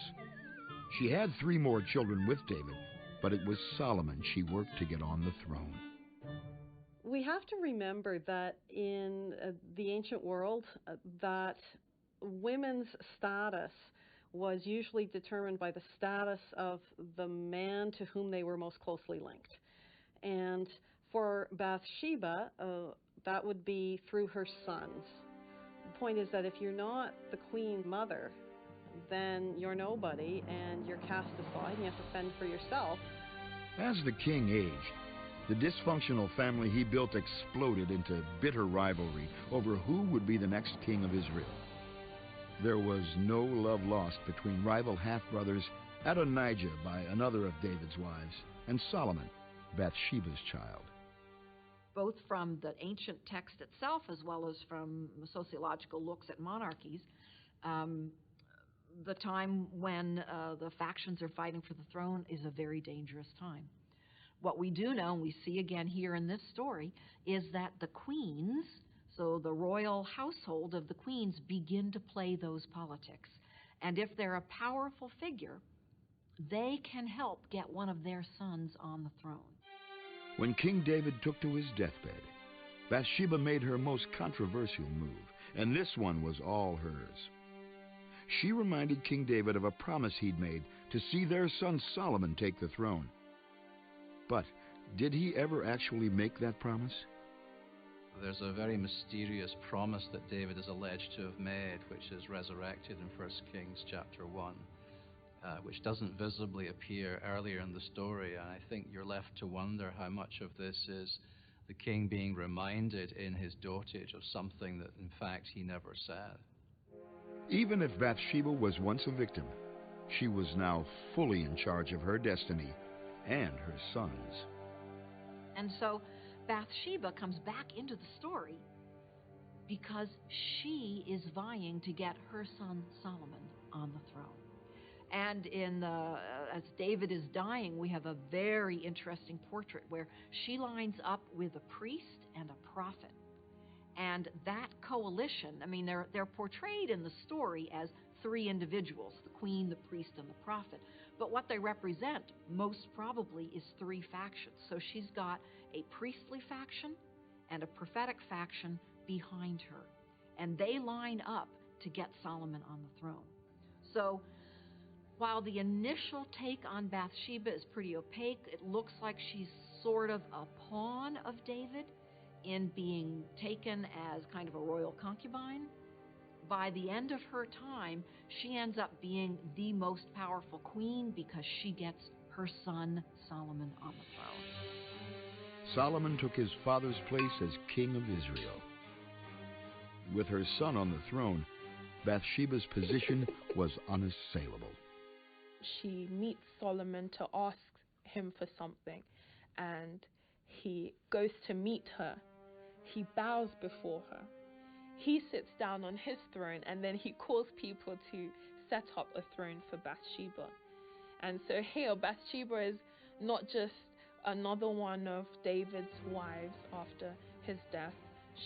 She had 3 more children with David, but it was Solomon she worked to get on the throne. We have to remember that in the ancient world, that women's status was usually determined by the status of the man to whom they were most closely linked. And for Bathsheba, that would be through her sons. The point is that if you're not the queen mother, then you're nobody and you're cast aside and you have to fend for yourself. As the king aged, the dysfunctional family he built exploded into bitter rivalry over who would be the next king of Israel. There was no love lost between rival half-brothers Adonijah by another of David's wives and Solomon, Bathsheba's child. Both from the ancient text itself as well as from sociological looks at monarchies, the time when the factions are fighting for the throne is a very dangerous time. What we do know, and we see again here in this story, is that the queens, so the royal household of the queens, begin to play those politics. And if they're a powerful figure, they can help get one of their sons on the throne. When King David took to his deathbed, Bathsheba made her most controversial move, and this one was all hers. She reminded King David of a promise he'd made to see their son Solomon take the throne. But did he ever actually make that promise? There's a very mysterious promise that David is alleged to have made, which is resurrected in 1 Kings chapter 1, which doesn't visibly appear earlier in the story. And I think you're left to wonder how much of this is the king being reminded in his dotage of something that, in fact, he never said. Even if Bathsheba was once a victim, she was now fully in charge of her destiny and her sons. And so Bathsheba comes back into the story because she is vying to get her son Solomon on the throne. And as David is dying, we have a very interesting portrait where she lines up with a priest and a prophet. And that coalition, I mean, they're portrayed in the story as 3 individuals, the queen, the priest, and the prophet. But what they represent, most probably, is 3 factions. So she's got a priestly faction and a prophetic faction behind her. And they line up to get Solomon on the throne. So while the initial take on Bathsheba is pretty opaque, it looks like she's sort of a pawn of David in being taken as kind of a royal concubine. by the end of her time, she ends up being the most powerful queen because she gets her son Solomon on the throne. Solomon took his father's place as king of Israel. With her son on the throne, Bathsheba's position was unassailable. She meets Solomon to ask him for something, and he goes to meet her. He bows before her. He sits down on his throne, and then he calls people to set up a throne for Bathsheba. And so here, Bathsheba is not just another one of David's wives after his death.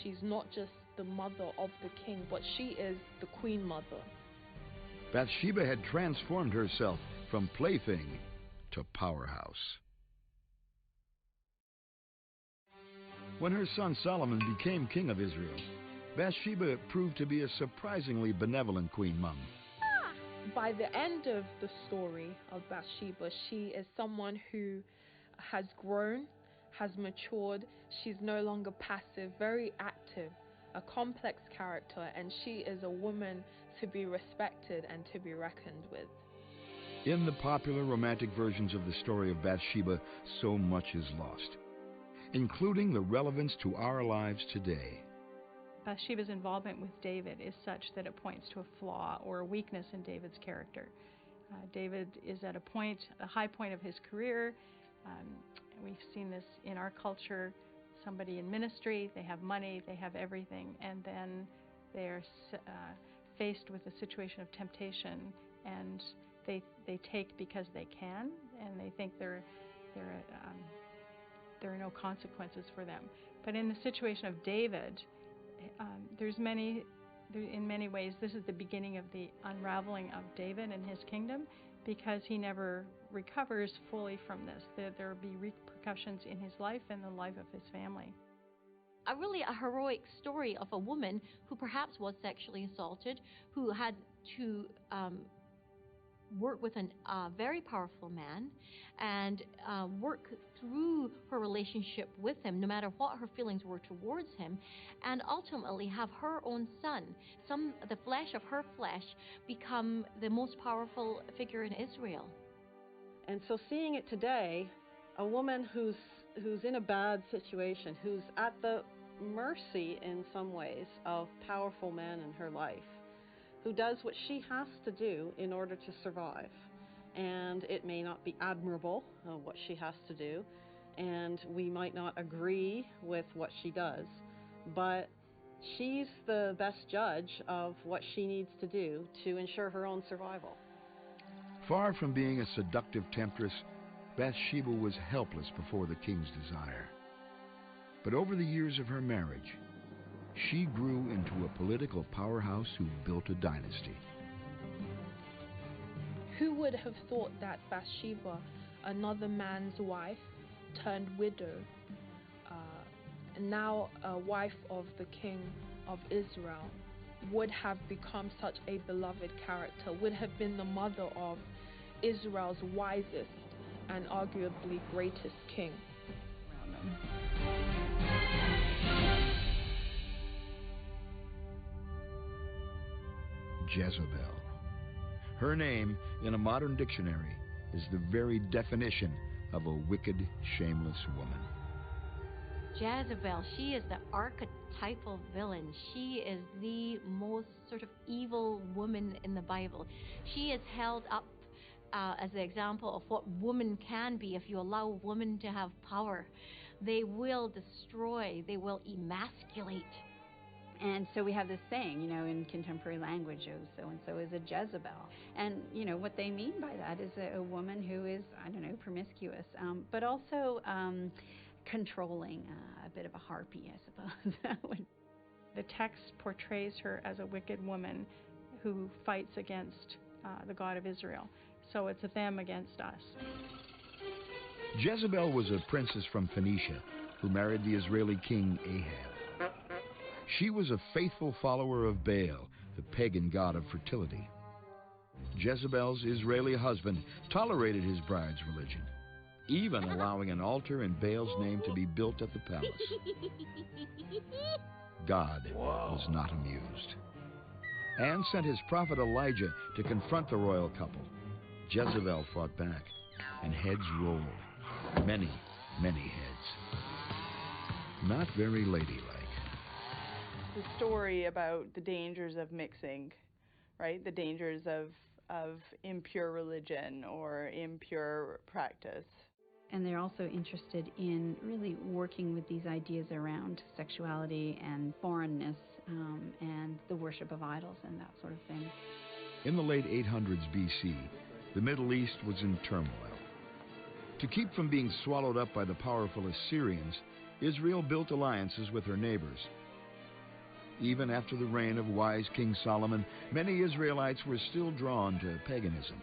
She's not just the mother of the king, but she is the queen mother. Bathsheba had transformed herself from plaything to powerhouse. When her son Solomon became king of Israel, Bathsheba proved to be a surprisingly benevolent queen mom. By the end of the story of Bathsheba, she is someone who has grown, has matured. She's no longer passive, very active, a complex character, and she is a woman to be respected and to be reckoned with. In the popular romantic versions of the story of Bathsheba, so much is lost, including the relevance to our lives today. Bathsheba's involvement with David is such that it points to a flaw or a weakness in David's character. David is at a high point of his career. We've seen this in our culture. Somebody in ministry, they have money, they have everything, and then they're faced with a situation of temptation, and they take because they can, and they think there are no consequences for them. But in the situation of David, in many ways, this is the beginning of the unraveling of David and his kingdom, because he never recovers fully from this. There will be repercussions in his life and the life of his family. A heroic story of a woman who perhaps was sexually assaulted, who had to work with a very powerful man and work through her relationship with him, no matter what her feelings were towards him, and ultimately have her own son, the flesh of her flesh, become the most powerful figure in Israel. And so seeing it today, a woman who's in a bad situation, who's at the mercy in some ways of powerful men in her life, who does what she has to do in order to survive. And it may not be admirable what she has to do, and we might not agree with what she does, but she's the best judge of what she needs to do to ensure her own survival. Far from being a seductive temptress, Bathsheba was helpless before the king's desire. But over the years of her marriage, she grew into a political powerhouse who built a dynasty. Who would have thought that Bathsheba, another man's wife, turned widow, now a wife of the king of Israel, would have become such a beloved character, would have been the mother of Israel's wisest and arguably greatest king. Jezebel. Her name, in a modern dictionary, is the very definition of a wicked, shameless woman. Jezebel, she is the archetypal villain. She is the most sort of evil woman in the Bible. She is held up as the example of what woman can be if you allow women to have power. They will destroy, they will emasculate. And so we have this saying, in contemporary language, so-and-so is a Jezebel. And, what they mean by that is a woman who is, promiscuous, but also controlling, a bit of a harpy, I suppose. The text portrays her as a wicked woman who fights against the God of Israel. So it's them against us. Jezebel was a princess from Phoenicia who married the Israeli king Ahab. She was a faithful follower of Baal, the pagan god of fertility. Jezebel's Israeli husband tolerated his bride's religion, even allowing an altar in Baal's name to be built at the palace. God was not amused. and sent his prophet Elijah to confront the royal couple. Jezebel fought back, and heads rolled. Many, many heads. Not very ladylike. The story about the dangers of mixing, right? The dangers of impure religion or impure practice. And they're also interested in really working with these ideas around sexuality and foreignness and the worship of idols and that sort of thing. In the late 800s BC, the Middle East was in turmoil. To keep from being swallowed up by the powerful Assyrians, Israel built alliances with her neighbors. Even after the reign of wise King Solomon, many Israelites were still drawn to paganism.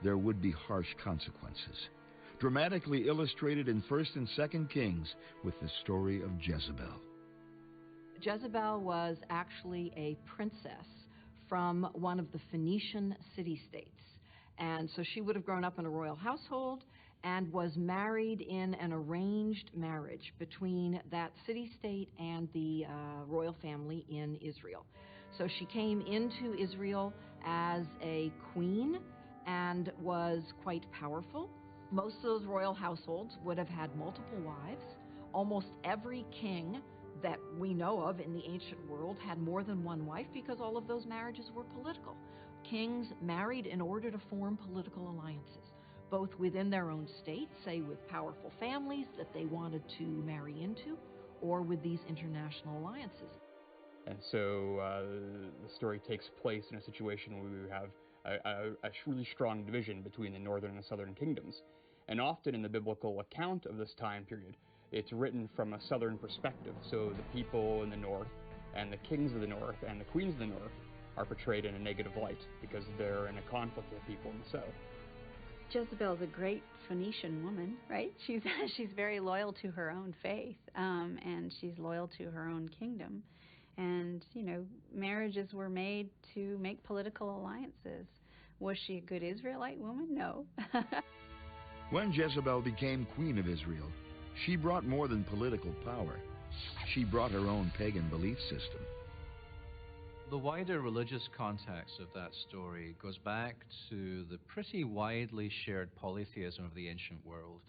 There would be harsh consequences, dramatically illustrated in 1st and 2nd Kings with the story of Jezebel. Jezebel was actually a princess from one of the Phoenician city-states. And so she would have grown up in a royal household and was married in an arranged marriage between that city-state and the royal family in Israel. So she came into Israel as a queen and was quite powerful. Most of those royal households would have had multiple wives. Almost every king that we know of in the ancient world had more than one wife because all of those marriages were political. Kings married in order to form political alliances, both within their own state, say with powerful families that they wanted to marry into, or with these international alliances. And so the story takes place in a situation where we have a really strong division between the northern and the southern kingdoms. And often in the biblical account of this time period, it's written from a southern perspective. So the people in the north and the kings of the north and the queens of the north are portrayed in a negative light because they're in a conflict with people in the south. Jezebel's a great Phoenician woman, right? She's very loyal to her own faith, and she's loyal to her own kingdom. And, you know, marriages were made to make political alliances. Was she a good Israelite woman? No. When Jezebel became queen of Israel, she brought more than political power. She brought her own pagan belief system. The wider religious context of that story goes back to the pretty widely shared polytheism of the ancient world.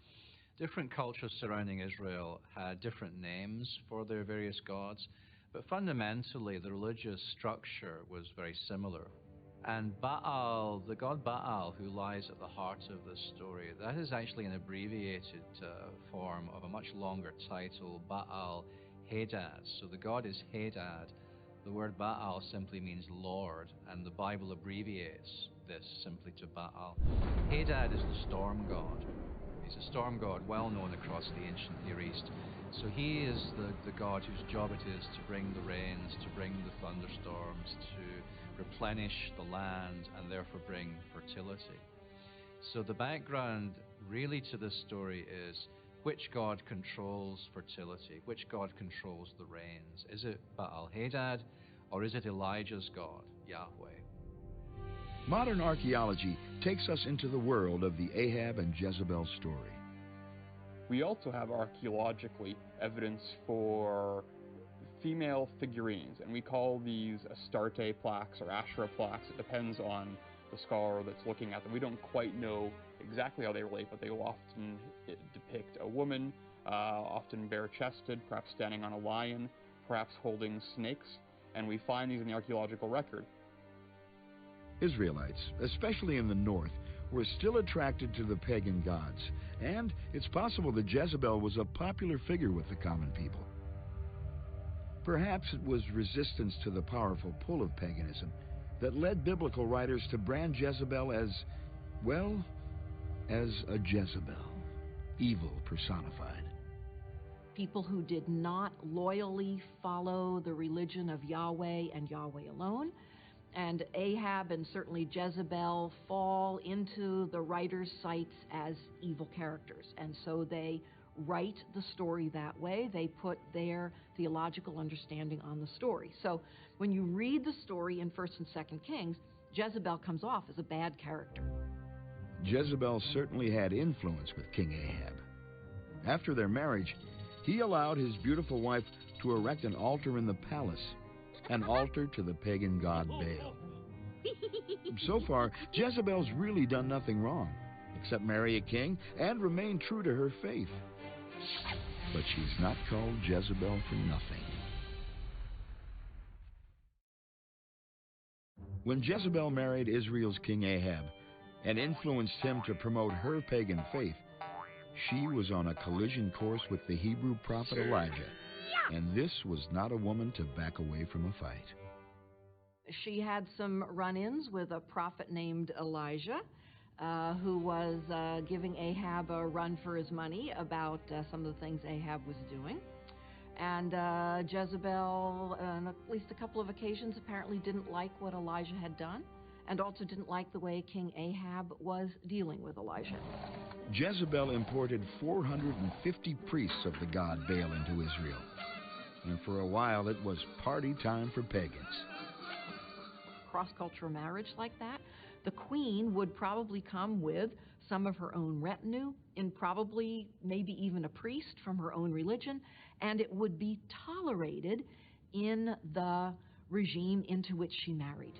Different cultures surrounding Israel had different names for their various gods, but fundamentally the religious structure was very similar. And Baal, the god Baal, who lies at the heart of this story, that is actually an abbreviated form of a much longer title, Baal Hadad. So the god is Hadad. The word Baal simply means Lord, and the Bible abbreviates this simply to Baal. Hadad is the storm god. He's a storm god well known across the ancient Near East. So he is the god whose job it is to bring the rains, to bring the thunderstorms, to replenish the land, and therefore bring fertility. So the background really to this story is which god controls fertility? Which god controls the rains? Is it Baal Hadad, or is it Elijah's god, Yahweh? Modern archaeology takes us into the world of the Ahab and Jezebel story. We also have archaeologically evidence for female figurines, and we call these Astarte plaques or Asherah plaques. It depends on the scholar that's looking at them. We don't quite know exactly how they relate, but they will often depict a woman, often bare-chested, perhaps standing on a lion, perhaps holding snakes, and we find these in the archaeological record. Israelites, especially in the north, were still attracted to the pagan gods, and it's possible that Jezebel was a popular figure with the common people. Perhaps it was resistance to the powerful pull of paganism that led biblical writers to brand Jezebel as, well, as a Jezebel, evil personified. People who did not loyally follow the religion of Yahweh and Yahweh alone, and Ahab and certainly Jezebel fall into the writer's sights as evil characters. And so they write the story that way. They put their theological understanding on the story. So when you read the story in 1st and 2nd Kings, Jezebel comes off as a bad character. Jezebel certainly had influence with King Ahab. After their marriage, he allowed his beautiful wife to erect an altar in the palace. an altar to the pagan god Baal. So far, Jezebel's really done nothing wrong, except marry a king and remain true to her faith. But she's not called Jezebel for nothing. When Jezebel married Israel's king Ahab and influenced him to promote her pagan faith, she was on a collision course with the Hebrew prophet Elijah, and this was not a woman to back away from a fight. She had some run-ins with a prophet named Elijah, who was giving Ahab a run for his money about some of the things Ahab was doing. And Jezebel, on at least a couple of occasions, apparently didn't like what Elijah had done, and also didn't like the way King Ahab was dealing with Elijah. Jezebel imported 450 priests of the god Baal into Israel, and for a while it was party time for pagans. Cross-cultural marriage like that, the queen would probably come with some of her own retinue, and probably maybe even a priest from her own religion, and it would be tolerated in the regime into which she married.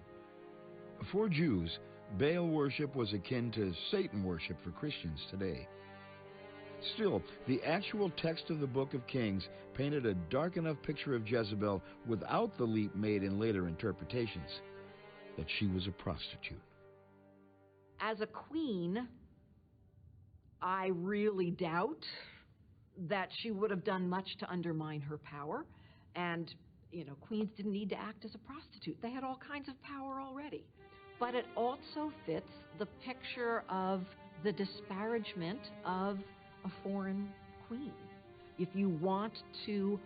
For Jews, Baal worship was akin to Satan worship for Christians today. Still, the actual text of the Book of Kings painted a dark enough picture of Jezebel without the leap made in later interpretations, that she was a prostitute. As a queen, I really doubt that she would have done much to undermine her power. And, queens didn't need to act as a prostitute. They had all kinds of power already. But it also fits the picture of the disparagement of a foreign queen. If you want to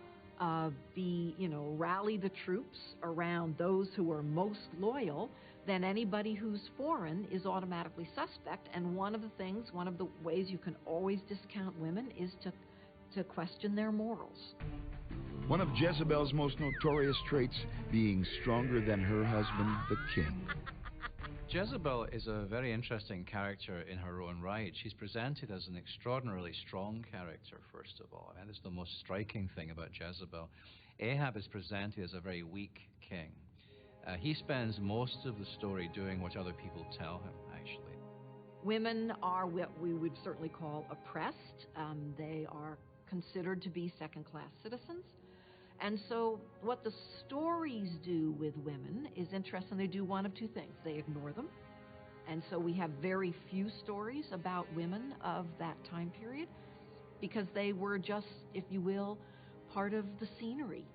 rally the troops around those who are most loyal, then anybody who's foreign is automatically suspect. And one of the ways you can always discount women is to question their morals. One of Jezebel's most notorious traits being stronger than her husband, the king. Jezebel is a very interesting character in her own right. She's presented as an extraordinarily strong character, first of all. And it's the most striking thing about Jezebel. Ahab is presented as a very weak king. He spends most of the story doing what other people tell him, actually. Women are what we would certainly call oppressed. They are considered to be second-class citizens. And so what the stories do with women is interesting. They do one of two things. They ignore them. And so we have very few stories about women of that time period because they were just, if you will, part of the scenery.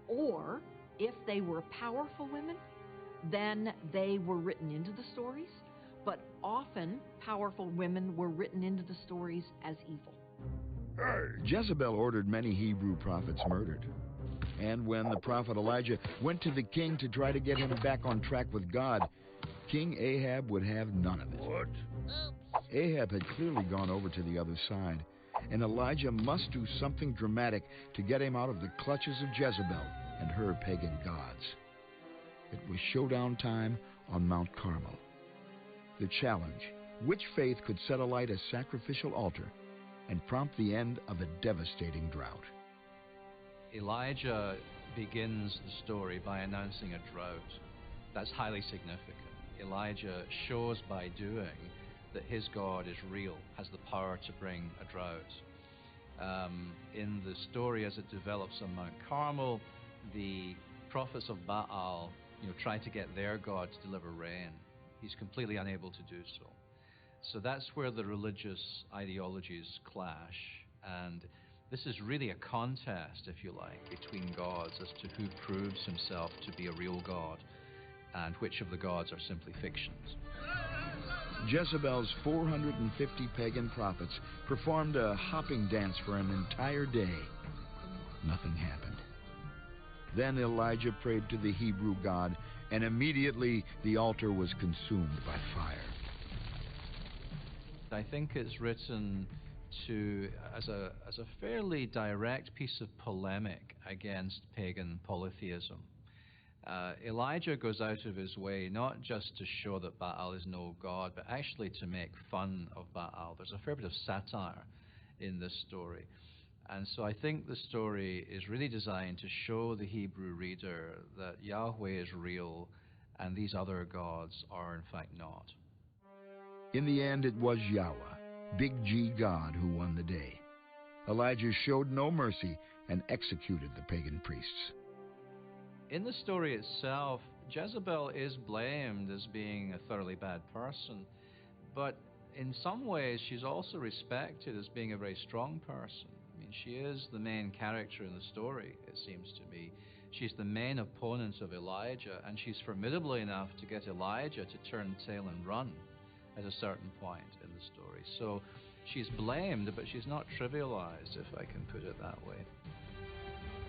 Or if they were powerful women, then they were written into the stories. But often, powerful women were written into the stories as evil. Jezebel ordered many Hebrew prophets murdered. And when the prophet Elijah went to the king to try to get him back on track with God, King Ahab would have none of it. What? Ahab had clearly gone over to the other side, and Elijah must do something dramatic to get him out of the clutches of Jezebel and her pagan gods. It was showdown time on Mount Carmel. The challenge: which faith could set alight a sacrificial altar and prompt the end of a devastating drought? Elijah begins the story by announcing a drought. That's highly significant. Elijah shows by doing that his God is real, has the power to bring a drought. In the story as it develops on Mount Carmel, the prophets of Baal try to get their God to deliver rain. He's completely unable to do so. So that's where the religious ideologies clash, and this is really a contest, if you like, between gods as to who proves himself to be a real god and which of the gods are simply fictions. Jezebel's 450 pagan prophets performed a hopping dance for an entire day. Nothing happened. Then Elijah prayed to the Hebrew God, and immediately the altar was consumed by fire. I think it's written as a fairly direct piece of polemic against pagan polytheism. Elijah goes out of his way not just to show that Baal is no god, but actually to make fun of Baal. There's a fair bit of satire in this story. And so I think the story is really designed to show the Hebrew reader that Yahweh is real and these other gods are in fact not. In the end, it was Yahweh, Big G God, who won the day. Elijah showed no mercy and executed the pagan priests. In the story itself, Jezebel is blamed as being a thoroughly bad person, but in some ways she's also respected as being a very strong person. I mean, she is the main character in the story, it seems to me. She's the main opponent of Elijah, and she's formidable enough to get Elijah to turn tail and run at a certain point in the story. So she's blamed, but she's not trivialized, if I can put it that way.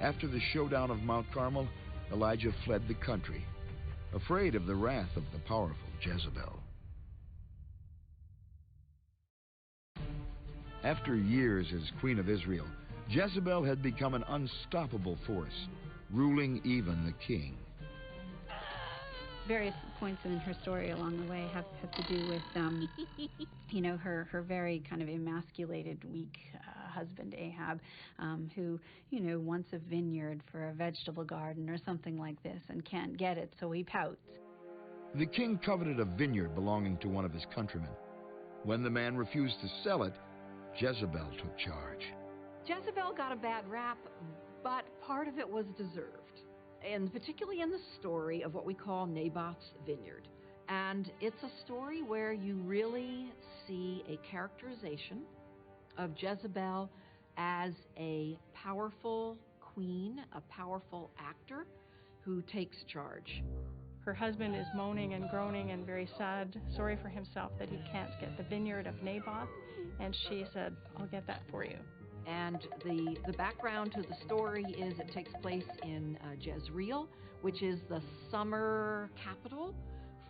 After the showdown of Mount Carmel, Elijah fled the country, afraid of the wrath of the powerful Jezebel. After years as Queen of Israel, Jezebel had become an unstoppable force, ruling even the king. Various points in her story along the way have to do with, her very kind of emasculated, weak husband Ahab, who, wants a vineyard for a vegetable garden or something like this and can't get it, so he pouts. The king coveted a vineyard belonging to one of his countrymen. When the man refused to sell it, Jezebel took charge. Jezebel got a bad rap, but part of it was deserved, and particularly in the story of what we call Naboth's vineyard. And it's a story where you really see a characterization of Jezebel as a powerful queen, a powerful actor who takes charge. Her husband is moaning and groaning and very sad, sorry for himself that he can't get the vineyard of Naboth, and she said, "I'll get that for you." And the background to the story is it takes place in Jezreel, which is the summer capital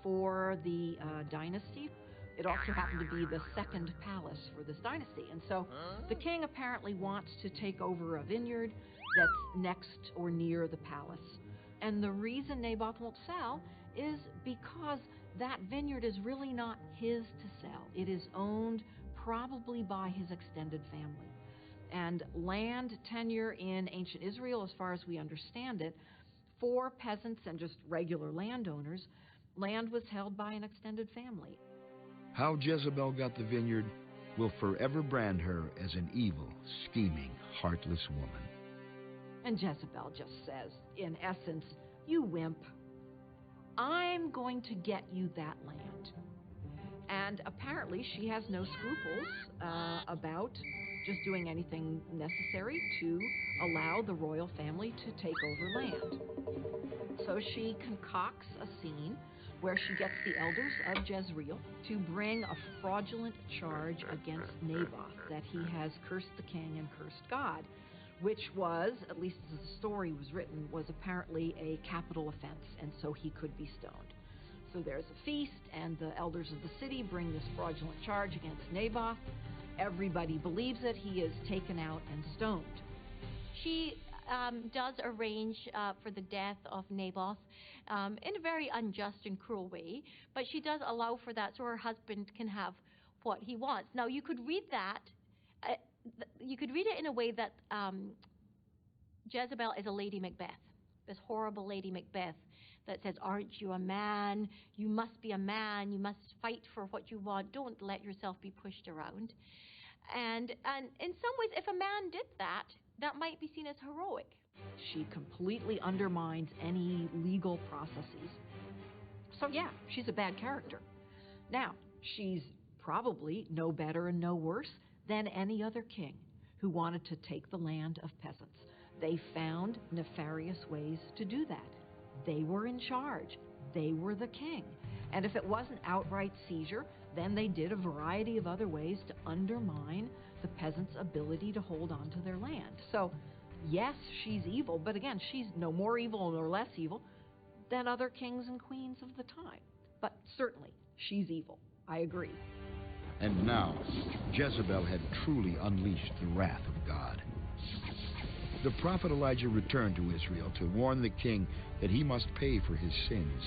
for the dynasty. It also happened to be the second palace for this dynasty. And so the king apparently wants to take over a vineyard that's next or near the palace. And the reason Naboth won't sell is because that vineyard is really not his to sell. It is owned probably by his extended family. And land tenure in ancient Israel, as far as we understand it, for peasants and just regular landowners, land was held by an extended family. How Jezebel got the vineyard will forever brand her as an evil, scheming, heartless woman. And Jezebel just says, in essence, "You wimp, I'm going to get you that land." And apparently she has no scruples about just doing anything necessary to allow the royal family to take over land. So she concocts a scene where she gets the elders of Jezreel to bring a fraudulent charge against Naboth that he has cursed the king and cursed God, which was, at least as the story was written, was apparently a capital offense, and so he could be stoned. So there's a feast, and the elders of the city bring this fraudulent charge against Naboth. Everybody believes it. He is taken out and stoned. She does arrange for the death of Naboth in a very unjust and cruel way, but she does allow for that so her husband can have what he wants. Now, you could read that, you could read it in a way that Jezebel is a Lady Macbeth, this horrible Lady Macbeth that says, "Aren't you a man? You must be a man. You must fight for what you want. Don't let yourself be pushed around." And in some ways, if a man did that, that might be seen as heroic. She completely undermines any legal processes. So yeah, she's a bad character. Now, she's probably no better and no worse than any other king who wanted to take the land of peasants. They found nefarious ways to do that. They were in charge. They were the king. And if it wasn't outright seizure, then they did a variety of other ways to undermine the peasants' ability to hold on to their land. So, yes, she's evil, but again, she's no more evil nor less evil than other kings and queens of the time. But certainly, she's evil. I agree. And now, Jezebel had truly unleashed the wrath of God. The prophet Elijah returned to Israel to warn the king that he must pay for his sins,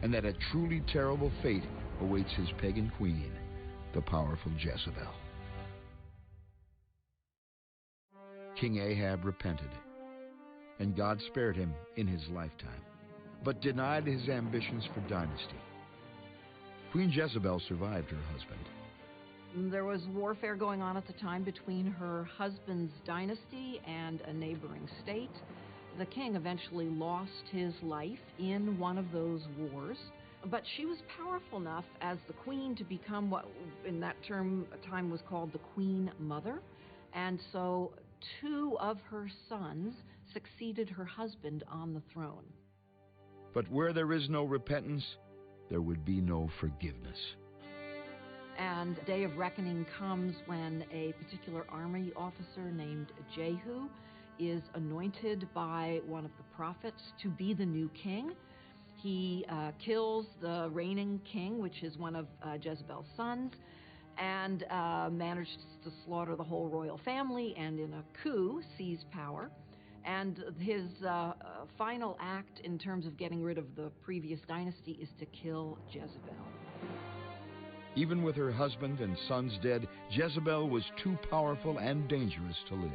and that a truly terrible fate awaits his pagan queen, the powerful Jezebel. King Ahab repented, and God spared him in his lifetime, but denied his ambitions for dynasty. Queen Jezebel survived her husband. There was warfare going on at the time between her husband's dynasty and a neighboring state. The king eventually lost his life in one of those wars, but she was powerful enough as the queen to become what in that time was called the Queen Mother. And so 2 of her sons succeeded her husband on the throne. But where there is no repentance, there would be no forgiveness. And the day of reckoning comes when a particular army officer named Jehu is anointed by one of the prophets to be the new king. He kills the reigning king, which is one of Jezebel's sons, and manages to slaughter the whole royal family, and in a coup seize power. And his final act in terms of getting rid of the previous dynasty is to kill Jezebel. Even with her husband and sons dead, Jezebel was too powerful and dangerous to live.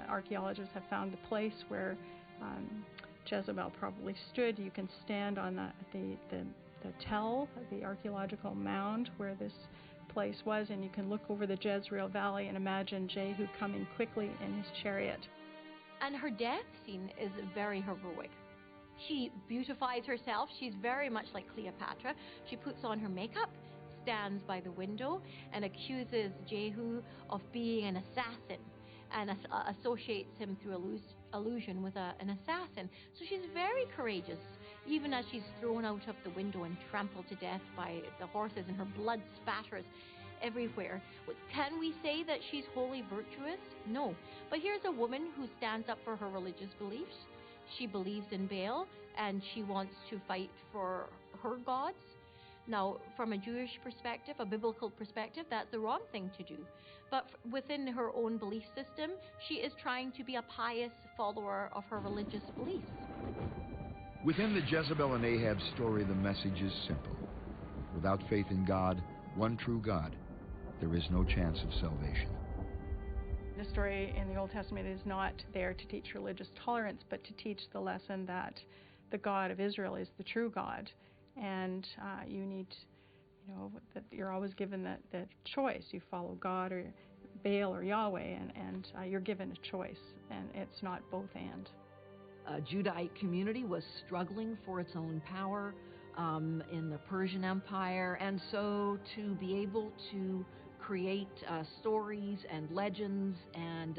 Archaeologists have found the place where Jezebel probably stood. You can stand on the tell, the archaeological mound where this place was, and you can look over the Jezreel Valley and imagine Jehu coming quickly in his chariot. And her death scene is very heroic. She beautifies herself. She's very much like Cleopatra. She puts on her makeup, stands by the window, and accuses Jehu of being an assassin, and associates him through allusion with an assassin. So she's very courageous, even as she's thrown out of the window and trampled to death by the horses, and her blood spatters everywhere. Can we say that she's wholly virtuous? No. But here's a woman who stands up for her religious beliefs. She believes in Baal, and she wants to fight for her gods. Now, from a Jewish perspective, a biblical perspective, that's the wrong thing to do. But within her own belief system, she is trying to be a pious follower of her religious beliefs. Within the Jezebel and Ahab story, the message is simple. Without faith in God, one true God, there is no chance of salvation. The story in the Old Testament is not there to teach religious tolerance, but to teach the lesson that the God of Israel is the true God. And you need, that you're always given the choice. You follow God or Baal or Yahweh, and you're given a choice, and it's not both and. A Judahite community was struggling for its own power in the Persian Empire, and so to be able to create stories and legends and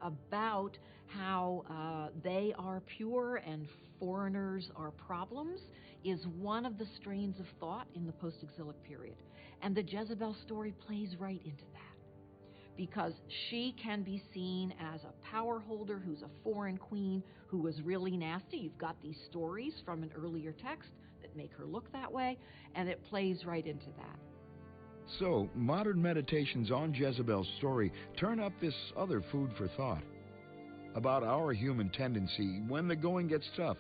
about how they are pure and foreigners are problems is one of the strains of thought in the post-exilic period. And the Jezebel story plays right into that, because she can be seen as a power holder who's a foreign queen who was really nasty. You've got these stories from an earlier text that make her look that way, and it plays right into that. So, modern meditations on Jezebel's story turn up this other food for thought about our human tendency, when the going gets tough,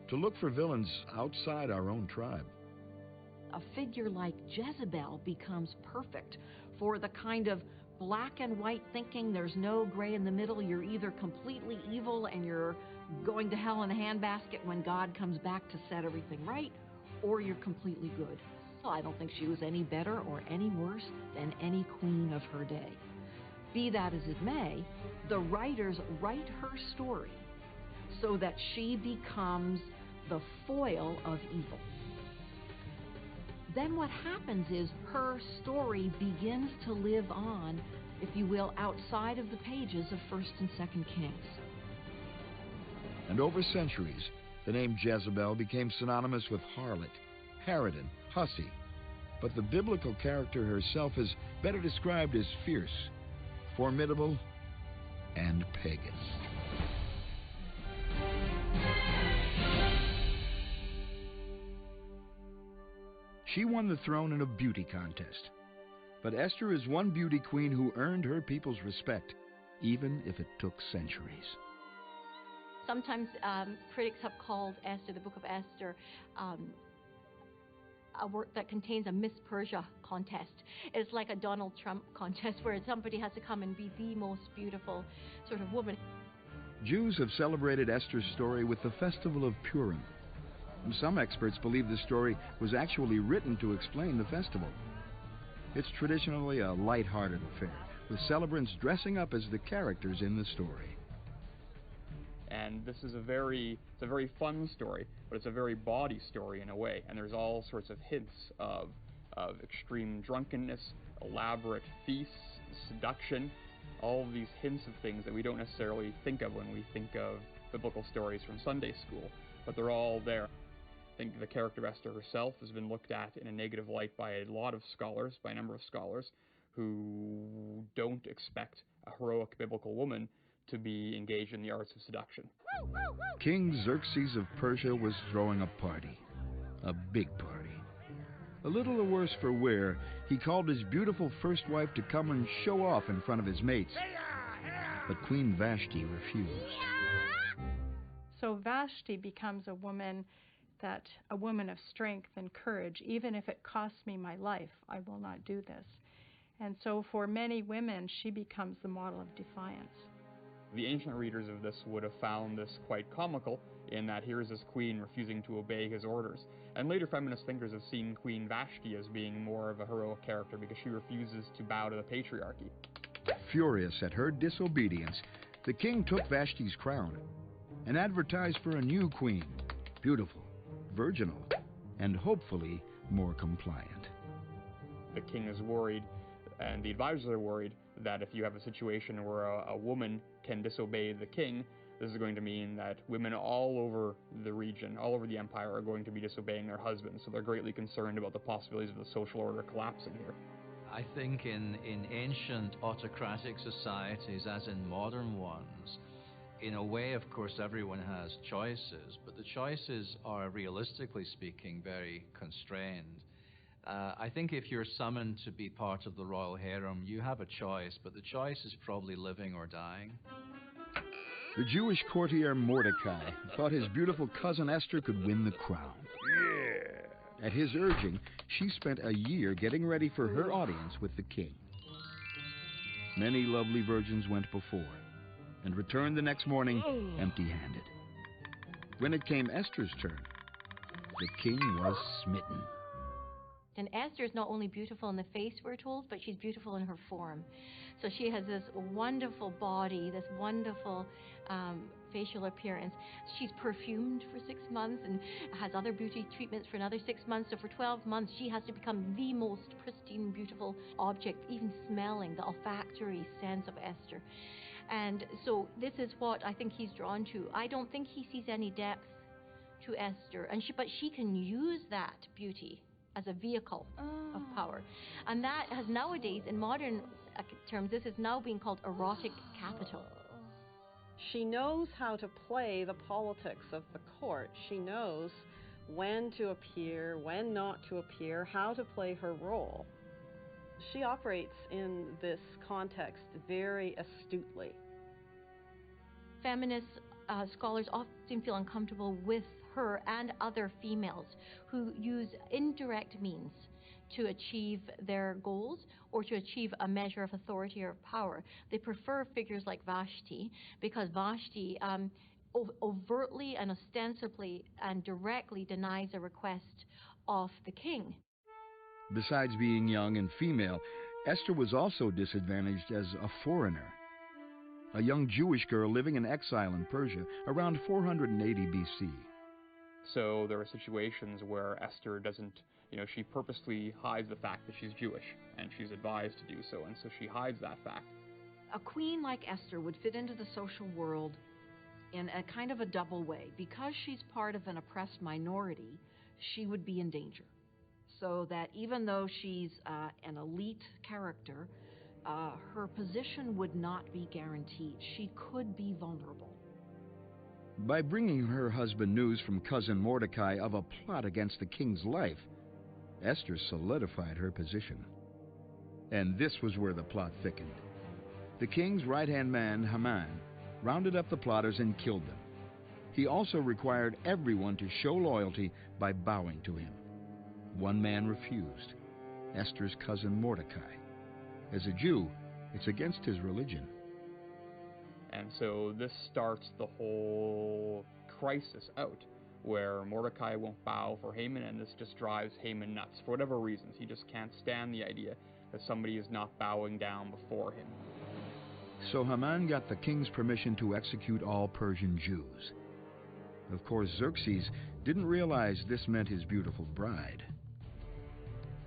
to look for villains outside our own tribe. A figure like Jezebel becomes perfect for the kind of black and white thinking. There's no gray in the middle. You're either completely evil and you're going to hell in a handbasket when God comes back to set everything right, or you're completely good. I don't think she was any better or any worse than any queen of her day. Be that as it may, the writers write her story so that she becomes the foil of evil. Then what happens is her story begins to live on, if you will, outside of the pages of 1st and 2nd Kings. And over centuries, the name Jezebel became synonymous with harlot, harridan, hussy. But the biblical character herself is better described as fierce, formidable, and pagan. She won the throne in a beauty contest. But Esther is one beauty queen who earned her people's respect, even if it took centuries. Sometimes critics have called Esther, the book of Esther, a work that contains a Miss Persia contest. It's like a Donald Trump contest where somebody has to come and be the most beautiful sort of woman. Jews have celebrated Esther's story with the Festival of Purim. And some experts believe the story was actually written to explain the festival. It's traditionally a light-hearted affair, with celebrants dressing up as the characters in the story. And this is a very fun story, but it's a very bawdy story in a way. And there's all sorts of hints of extreme drunkenness, elaborate feasts, seduction, all of these hints of things that we don't necessarily think of when we think of biblical stories from Sunday school, but they're all there. I think the character Esther herself has been looked at in a negative light by a lot of scholars, by a number of scholars, who don't expect a heroic biblical woman to be engaged in the arts of seduction. King Xerxes of Persia was throwing a party. A big party. A little the worse for wear, he called his beautiful first wife to come and show off in front of his mates. But Queen Vashti refused. So Vashti becomes a woman of strength and courage. Even if it costs me my life, I will not do this. And so for many women, she becomes the model of defiance. The ancient readers of this would have found this quite comical, in that here's this queen refusing to obey his orders. And later feminist thinkers have seen Queen Vashti as being more of a heroic character because she refuses to bow to the patriarchy. Furious at her disobedience, the king took Vashti's crown and advertised for a new queen, beautiful, virginal, and hopefully more compliant. The king is worried, and the advisors are worried, that if you have a situation where a woman can disobey the king, this is going to mean that women all over the region, all over the empire, are going to be disobeying their husbands. So they're greatly concerned about the possibilities of the social order collapsing here. I think in ancient autocratic societies, as in modern ones, in a way, of course, everyone has choices, but the choices are, realistically speaking, very constrained. I think if you're summoned to be part of the royal harem, you have a choice, but the choice is probably living or dying. The Jewish courtier Mordecai thought his beautiful cousin Esther could win the crown. Yeah. At his urging, she spent a year getting ready for her audience with the king. Many lovely virgins went before and returned the next morning empty-handed. When it came Esther's turn, the king was smitten. And Esther is not only beautiful in the face, we're told, but she's beautiful in her form. So she has this wonderful body, this wonderful facial appearance. She's perfumed for 6 months and has other beauty treatments for another 6 months. So for 12 months, she has to become the most pristine, beautiful object, even smelling, the olfactory sense of Esther. And so this is what I think he's drawn to. I don't think he sees any depth to Esther, but she can use that beauty as a vehicle of power. And that has nowadays, in modern terms, this is now being called erotic capital. She knows how to play the politics of the court. She knows when to appear, when not to appear, how to play her role. She operates in this context very astutely. Feminist scholars often feel uncomfortable with her and other females who use indirect means to achieve their goals or to achieve a measure of authority or power. They prefer figures like Vashti because Vashti overtly and ostensibly and directly denies a request of the king. Besides being young and female, Esther was also disadvantaged as a foreigner. A young Jewish girl living in exile in Persia around 480 BC. So there are situations where Esther doesn't, she purposely hides the fact that she's Jewish, and she's advised to do so, and so she hides that fact. A queen like Esther would fit into the social world in a kind of a double way. Because she's part of an oppressed minority, she would be in danger. So that even though she's an elite character, her position would not be guaranteed. She could be vulnerable. By bringing her husband news from cousin Mordecai of a plot against the king's life, Esther solidified her position. And this was where the plot thickened. The king's right-hand man, Haman, rounded up the plotters and killed them. He also required everyone to show loyalty by bowing to him. One man refused, Esther's cousin Mordecai. As a Jew, it's against his religion. And so this starts the whole crisis out, where Mordecai won't bow for Haman, and this just drives Haman nuts for whatever reasons. He just can't stand the idea that somebody is not bowing down before him. So Haman got the king's permission to execute all Persian Jews. Of course, Xerxes didn't realize this meant his beautiful bride.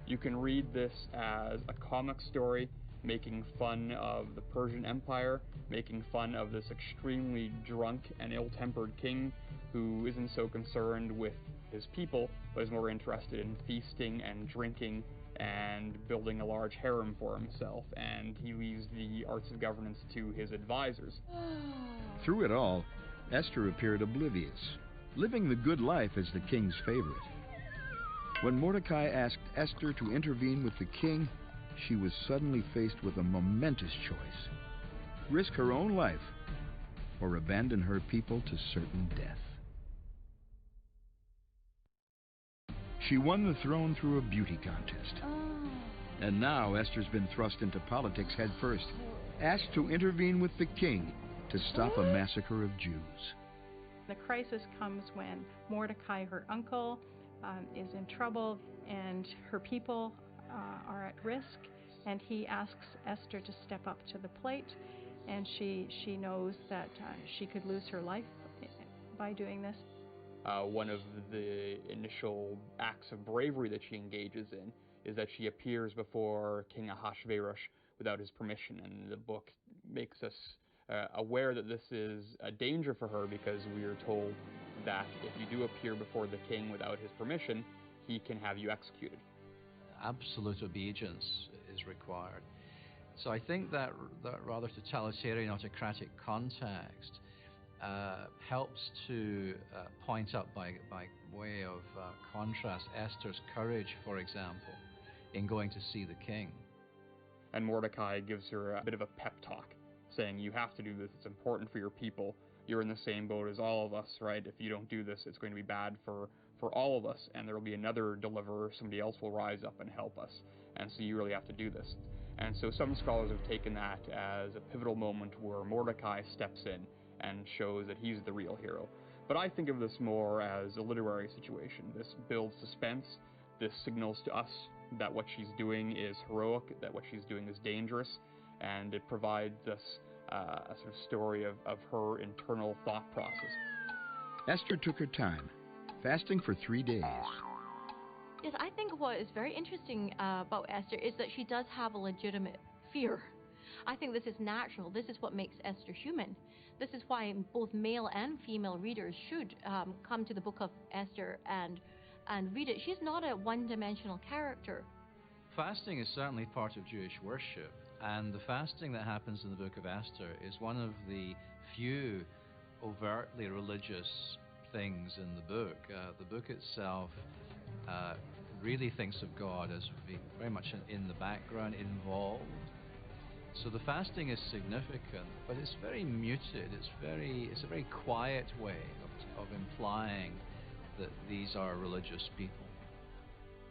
You can read this as a comic story making fun of the Persian Empire, making fun of this extremely drunk and ill-tempered king who isn't so concerned with his people, but is more interested in feasting and drinking and building a large harem for himself, and he leaves the arts of governance to his advisors. Through it all, Esther appeared oblivious, living the good life as the king's favorite. When Mordecai asked Esther to intervene with the king, she was suddenly faced with a momentous choice: risk her own life or abandon her people to certain death. She won the throne through a beauty contest. And now Esther's been thrust into politics head first, asked to intervene with the king to stop a massacre of Jews. The crisis comes when Mordecai, her uncle, is in trouble, and her people are at risk, and he asks Esther to step up to the plate, and she knows that she could lose her life by doing this. One of the initial acts of bravery that she engages in is that she appears before King Ahasuerus without his permission, and the book makes us aware that this is a danger for her, because we are told that if you do appear before the king without his permission, he can have you executed. Absolute obedience is required. So I think that rather totalitarian, autocratic context helps to point up by way of contrast Esther's courage, for example, in going to see the king. And Mordecai gives her a bit of a pep talk, saying, you have to do this, it's important for your people, you're in the same boat as all of us, right? If you don't do this, it's going to be bad for all of us, and there will be another deliverer, somebody else will rise up and help us, and so you really have to do this. And so some scholars have taken that as a pivotal moment where Mordecai steps in and shows that he's the real hero. But I think of this more as a literary situation. This builds suspense, this signals to us that what she's doing is heroic, that what she's doing is dangerous, and it provides us a sort of story of her internal thought process. Esther took her time, fasting for 3 days. Yes, I think what is very interesting about Esther is that she does have a legitimate fear. I think this is natural. This is what makes Esther human. This is why both male and female readers should come to the book of Esther and read it. She's not a one-dimensional character. Fasting is certainly part of Jewish worship, and the fasting that happens in the book of Esther is one of the few overtly religious things in the book. The book itself really thinks of God as being very much in the background, involved. So the fasting is significant, but it's very muted. It's a very quiet way of implying that these are religious people.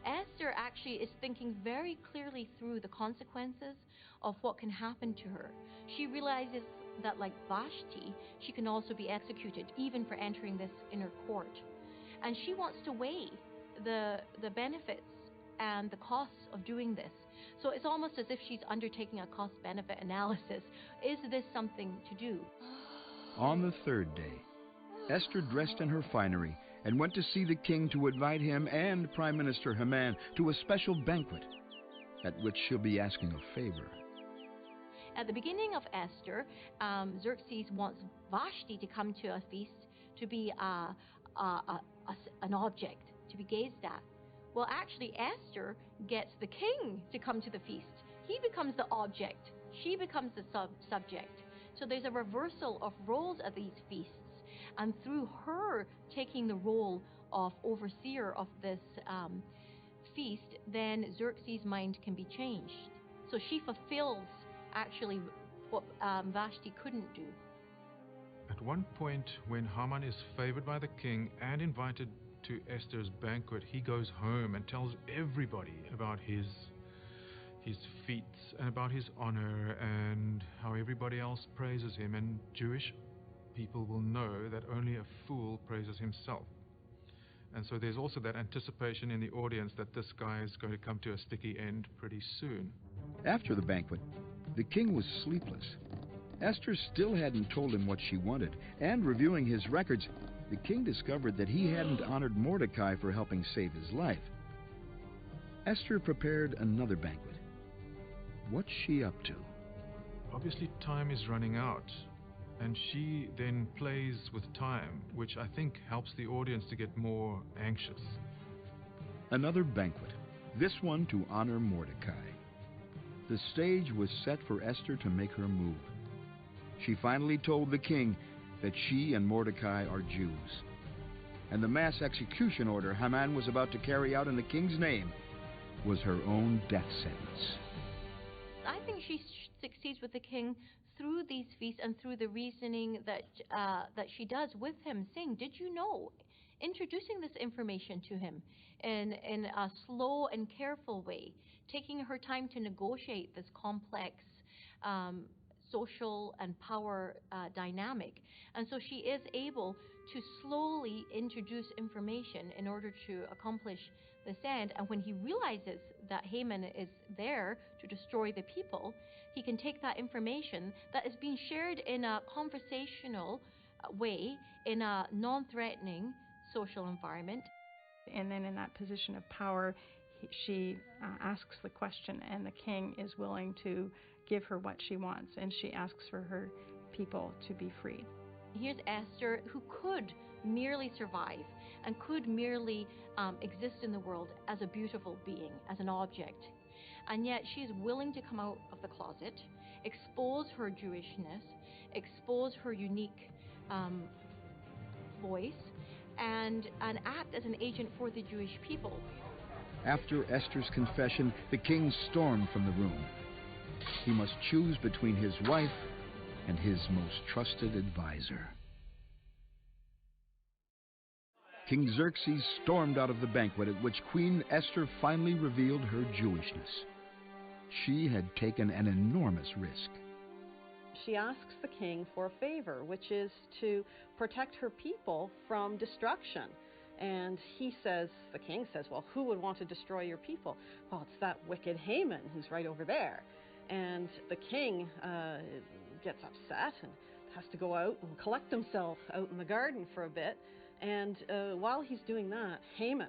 Esther actually is thinking very clearly through the consequences of what can happen to her. She realizes that, like Vashti, she can also be executed, even for entering this inner court. And she wants to weigh the benefits and the costs of doing this. So it's almost as if she's undertaking a cost-benefit analysis. Is this something to do? On the third day, Esther dressed in her finery and went to see the king to invite him and Prime Minister Haman to a special banquet, at which she'll be asking a favor. At the beginning of Esther, Xerxes wants Vashti to come to a feast to be an object, to be gazed at. Well, actually, Esther gets the king to come to the feast. He becomes the object. She becomes the subject. So there's a reversal of roles at these feasts. And through her taking the role of overseer of this feast, then Xerxes' mind can be changed. So she fulfills actually what Vashti couldn't do. At one point, when Haman is favored by the king and invited to Esther's banquet, he goes home and tells everybody about his feats and about his honor and how everybody else praises him. And Jewish people will know that only a fool praises himself. And so there's also that anticipation in the audience that this guy is going to come to a sticky end pretty soon. After the banquet, the king was sleepless. Esther still hadn't told him what she wanted, and reviewing his records, the king discovered that he hadn't honored Mordecai for helping save his life. Esther prepared another banquet. What's she up to? Obviously, time is running out, and she then plays with time, which I think helps the audience to get more anxious. Another banquet, this one to honor Mordecai. The stage was set for Esther to make her move. She finally told the king that she and Mordecai are Jews, and the mass execution order Haman was about to carry out in the king's name was her own death sentence. I think she succeeds with the king through these feasts and through the reasoning that she does with him, saying, "Did you know?" Introducing this information to him in a slow and careful way, taking her time to negotiate this complex social and power dynamic. And so she is able to slowly introduce information in order to accomplish this end. And when he realizes that Haman is there to destroy the people, he can take that information that is being shared in a conversational way, in a non-threatening social environment. And then in that position of power, she asks the question, and the king is willing to give her what she wants, and she asks for her people to be freed. Here's Esther, who could merely survive and could merely exist in the world as a beautiful being, as an object. And yet she is willing to come out of the closet, expose her Jewishness, expose her unique voice, and act as an agent for the Jewish people. After Esther's confession, the king stormed from the room. He must choose between his wife and his most trusted advisor. King Xerxes stormed out of the banquet, at which Queen Esther finally revealed her Jewishness. She had taken an enormous risk. She asks the king for a favor, which is to protect her people from destruction. And he says, the king says, well, who would want to destroy your people? Well, it's that wicked Haman who's right over there. And the king gets upset and has to go out and collect himself out in the garden for a bit. And while he's doing that, Haman,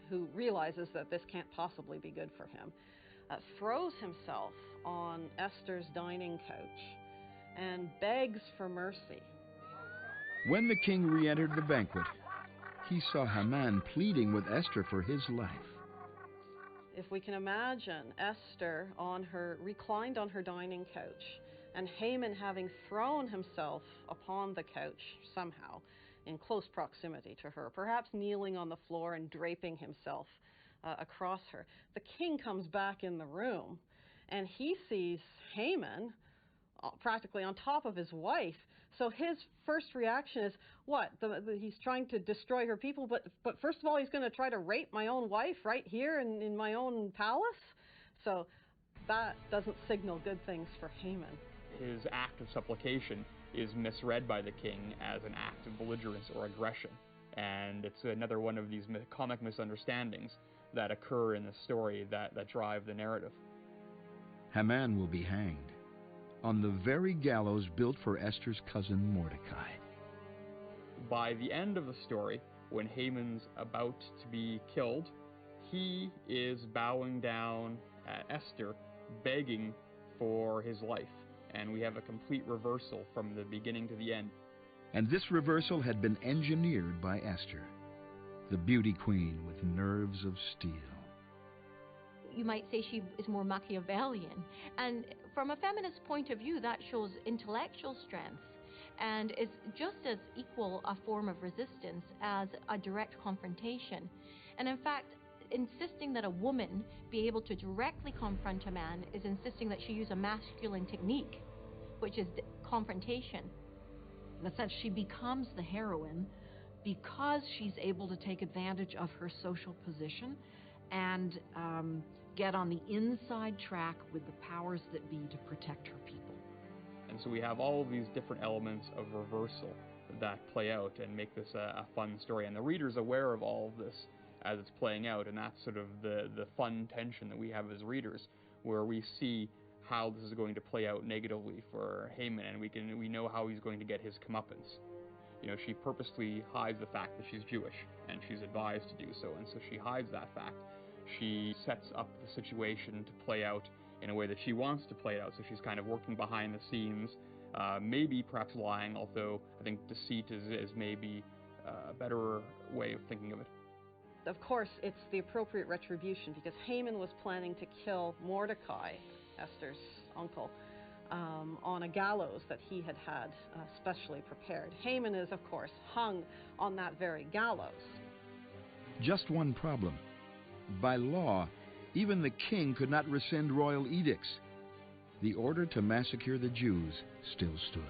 who realizes that this can't possibly be good for him, throws himself on Esther's dining couch and begs for mercy. When the king re-entered the banquet, he saw Haman pleading with Esther for his life. If we can imagine Esther reclined on her dining couch, and Haman having thrown himself upon the couch somehow in close proximity to her, perhaps kneeling on the floor and draping himself across her, the king comes back in the room and he sees Haman practically on top of his wife. So his first reaction is, what? He's trying to destroy her people, but first of all, he's going to try to rape my own wife right here in my own palace? So that doesn't signal good things for Haman. His act of supplication is misread by the king as an act of belligerence or aggression. And it's another one of these comic misunderstandings that occur in the story that drive the narrative. Haman will be hanged on the very gallows built for Esther's cousin Mordecai. By the end of the story, when Haman's about to be killed, he is bowing down at Esther, begging for his life. And we have a complete reversal from the beginning to the end. And this reversal had been engineered by Esther, the beauty queen with nerves of steel. You might say she is more Machiavellian. And from a feminist point of view, that shows intellectual strength and is just as equal a form of resistance as a direct confrontation. And in fact, insisting that a woman be able to directly confront a man is insisting that she use a masculine technique, which is confrontation. In a sense, she becomes the heroine because she's able to take advantage of her social position and get on the inside track with the powers that be to protect her people. And so we have all of these different elements of reversal that play out and make this a fun story. And the reader's aware of all of this as it's playing out, and that's sort of the fun tension that we have as readers, where we see how this is going to play out negatively for Haman, and we know how he's going to get his comeuppance. You know, she purposely hides the fact that she's Jewish, and she's advised to do so, and so she hides that fact. She sets up the situation to play out in a way that she wants to play it out, so she's kind of working behind the scenes, maybe perhaps lying, although I think deceit is maybe a better way of thinking of it. Of course, it's the appropriate retribution, because Haman was planning to kill Mordecai, Esther's uncle, on a gallows that he had specially prepared. Haman is, of course, hung on that very gallows. Just one problem. By law, even the king could not rescind royal edicts. The order to massacre the Jews still stood.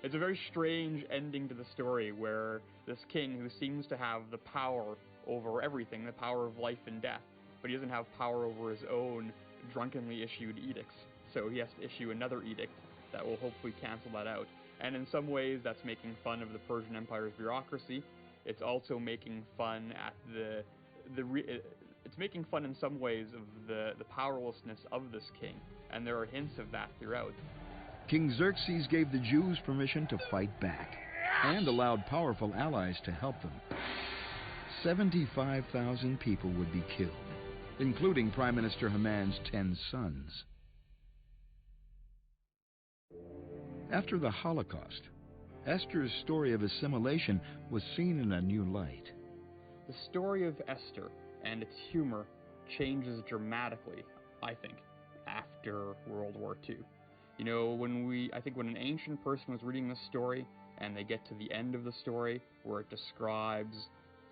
It's a very strange ending to the story, where this king, who seems to have the power over everything, the power of life and death, but he doesn't have power over his own drunkenly issued edicts. So he has to issue another edict that will hopefully cancel that out. And in some ways, that's making fun of the Persian Empire's bureaucracy. It's also making fun at it's making fun in some ways of the powerlessness of this king, and there are hints of that throughout. King Xerxes gave the Jews permission to fight back and allowed powerful allies to help them. 75,000 people would be killed, including Prime Minister Haman's 10 sons. After the Holocaust, Esther's story of assimilation was seen in a new light. The story of Esther and its humor changes dramatically, I think, after World War II. You know, I think when an ancient person was reading this story and they get to the end of the story where it describes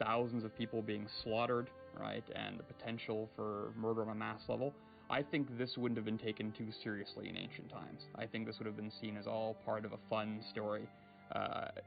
thousands of people being slaughtered, right, and the potential for murder on a mass level, I think this wouldn't have been taken too seriously in ancient times. I think this would have been seen as all part of a fun story.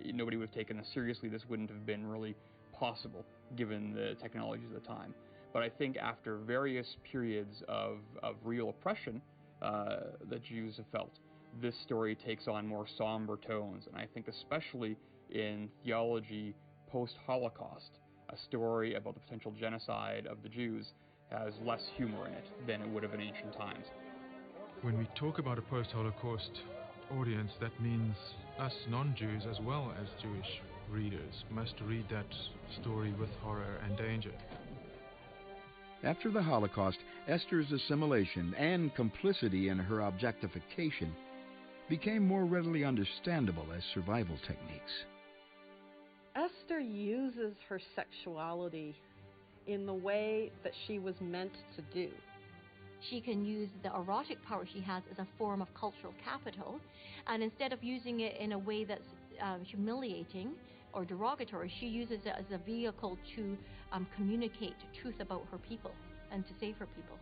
Nobody would have taken this seriously. This wouldn't have been really possible given the technologies of the time. But I think after various periods of real oppression that Jews have felt, this story takes on more somber tones. And I think especially in theology post-Holocaust, a story about the potential genocide of the Jews has less humor in it than it would have in ancient times. When we talk about a post-Holocaust audience, that means us non-Jews as well as Jewish readers must read that story with horror and danger. After the Holocaust, Esther's assimilation and complicity in her objectification became more readily understandable as survival techniques. Esther uses her sexuality in the way that she was meant to do. She can use the erotic power she has as a form of cultural capital, and instead of using it in a way that's humiliating or derogatory, she uses it as a vehicle to communicate truth about her people and to save her people.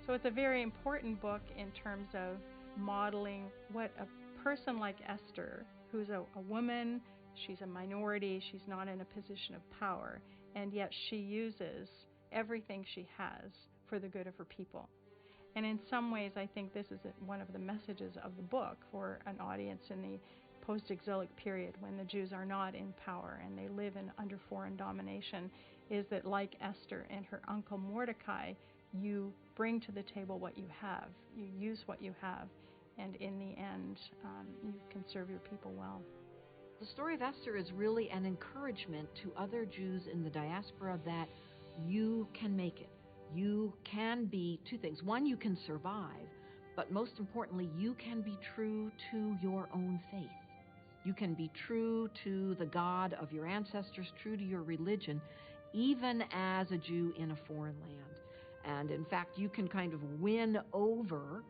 So it's a very important book in terms of modeling what a person like Esther, who's a woman, she's a minority, she's not in a position of power, and yet she uses everything she has for the good of her people. And in some ways, I think this is one of the messages of the book for an audience in the post-exilic period when the Jews are not in power and they live under foreign domination, is that like Esther and her uncle Mordecai, you bring to the table what you have, you use what you have, and in the end, you can serve your people well. The story of Esther is really an encouragement to other Jews in the diaspora that you can make it. You can be two things. One, you can survive, but most importantly, you can be true to your own faith. You can be true to the God of your ancestors, true to your religion, even as a Jew in a foreign land. And in fact, you can kind of win over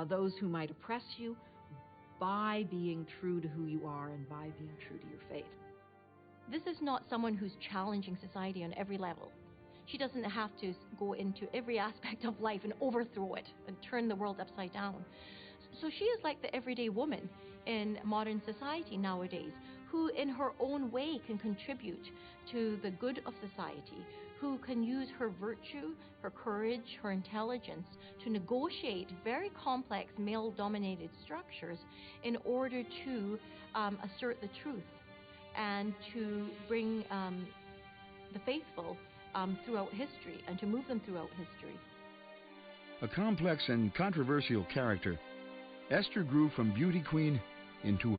those who might oppress you by being true to who you are and by being true to your faith. This is not someone who's challenging society on every level. She doesn't have to go into every aspect of life and overthrow it and turn the world upside down. So she is like the everyday woman in modern society nowadays who in her own way can contribute to the good of society, who can use her virtue, her courage, her intelligence to negotiate very complex male-dominated structures in order to assert the truth and to bring the faithful throughout history and to move them throughout history. A complex and controversial character, Esther grew from beauty queen into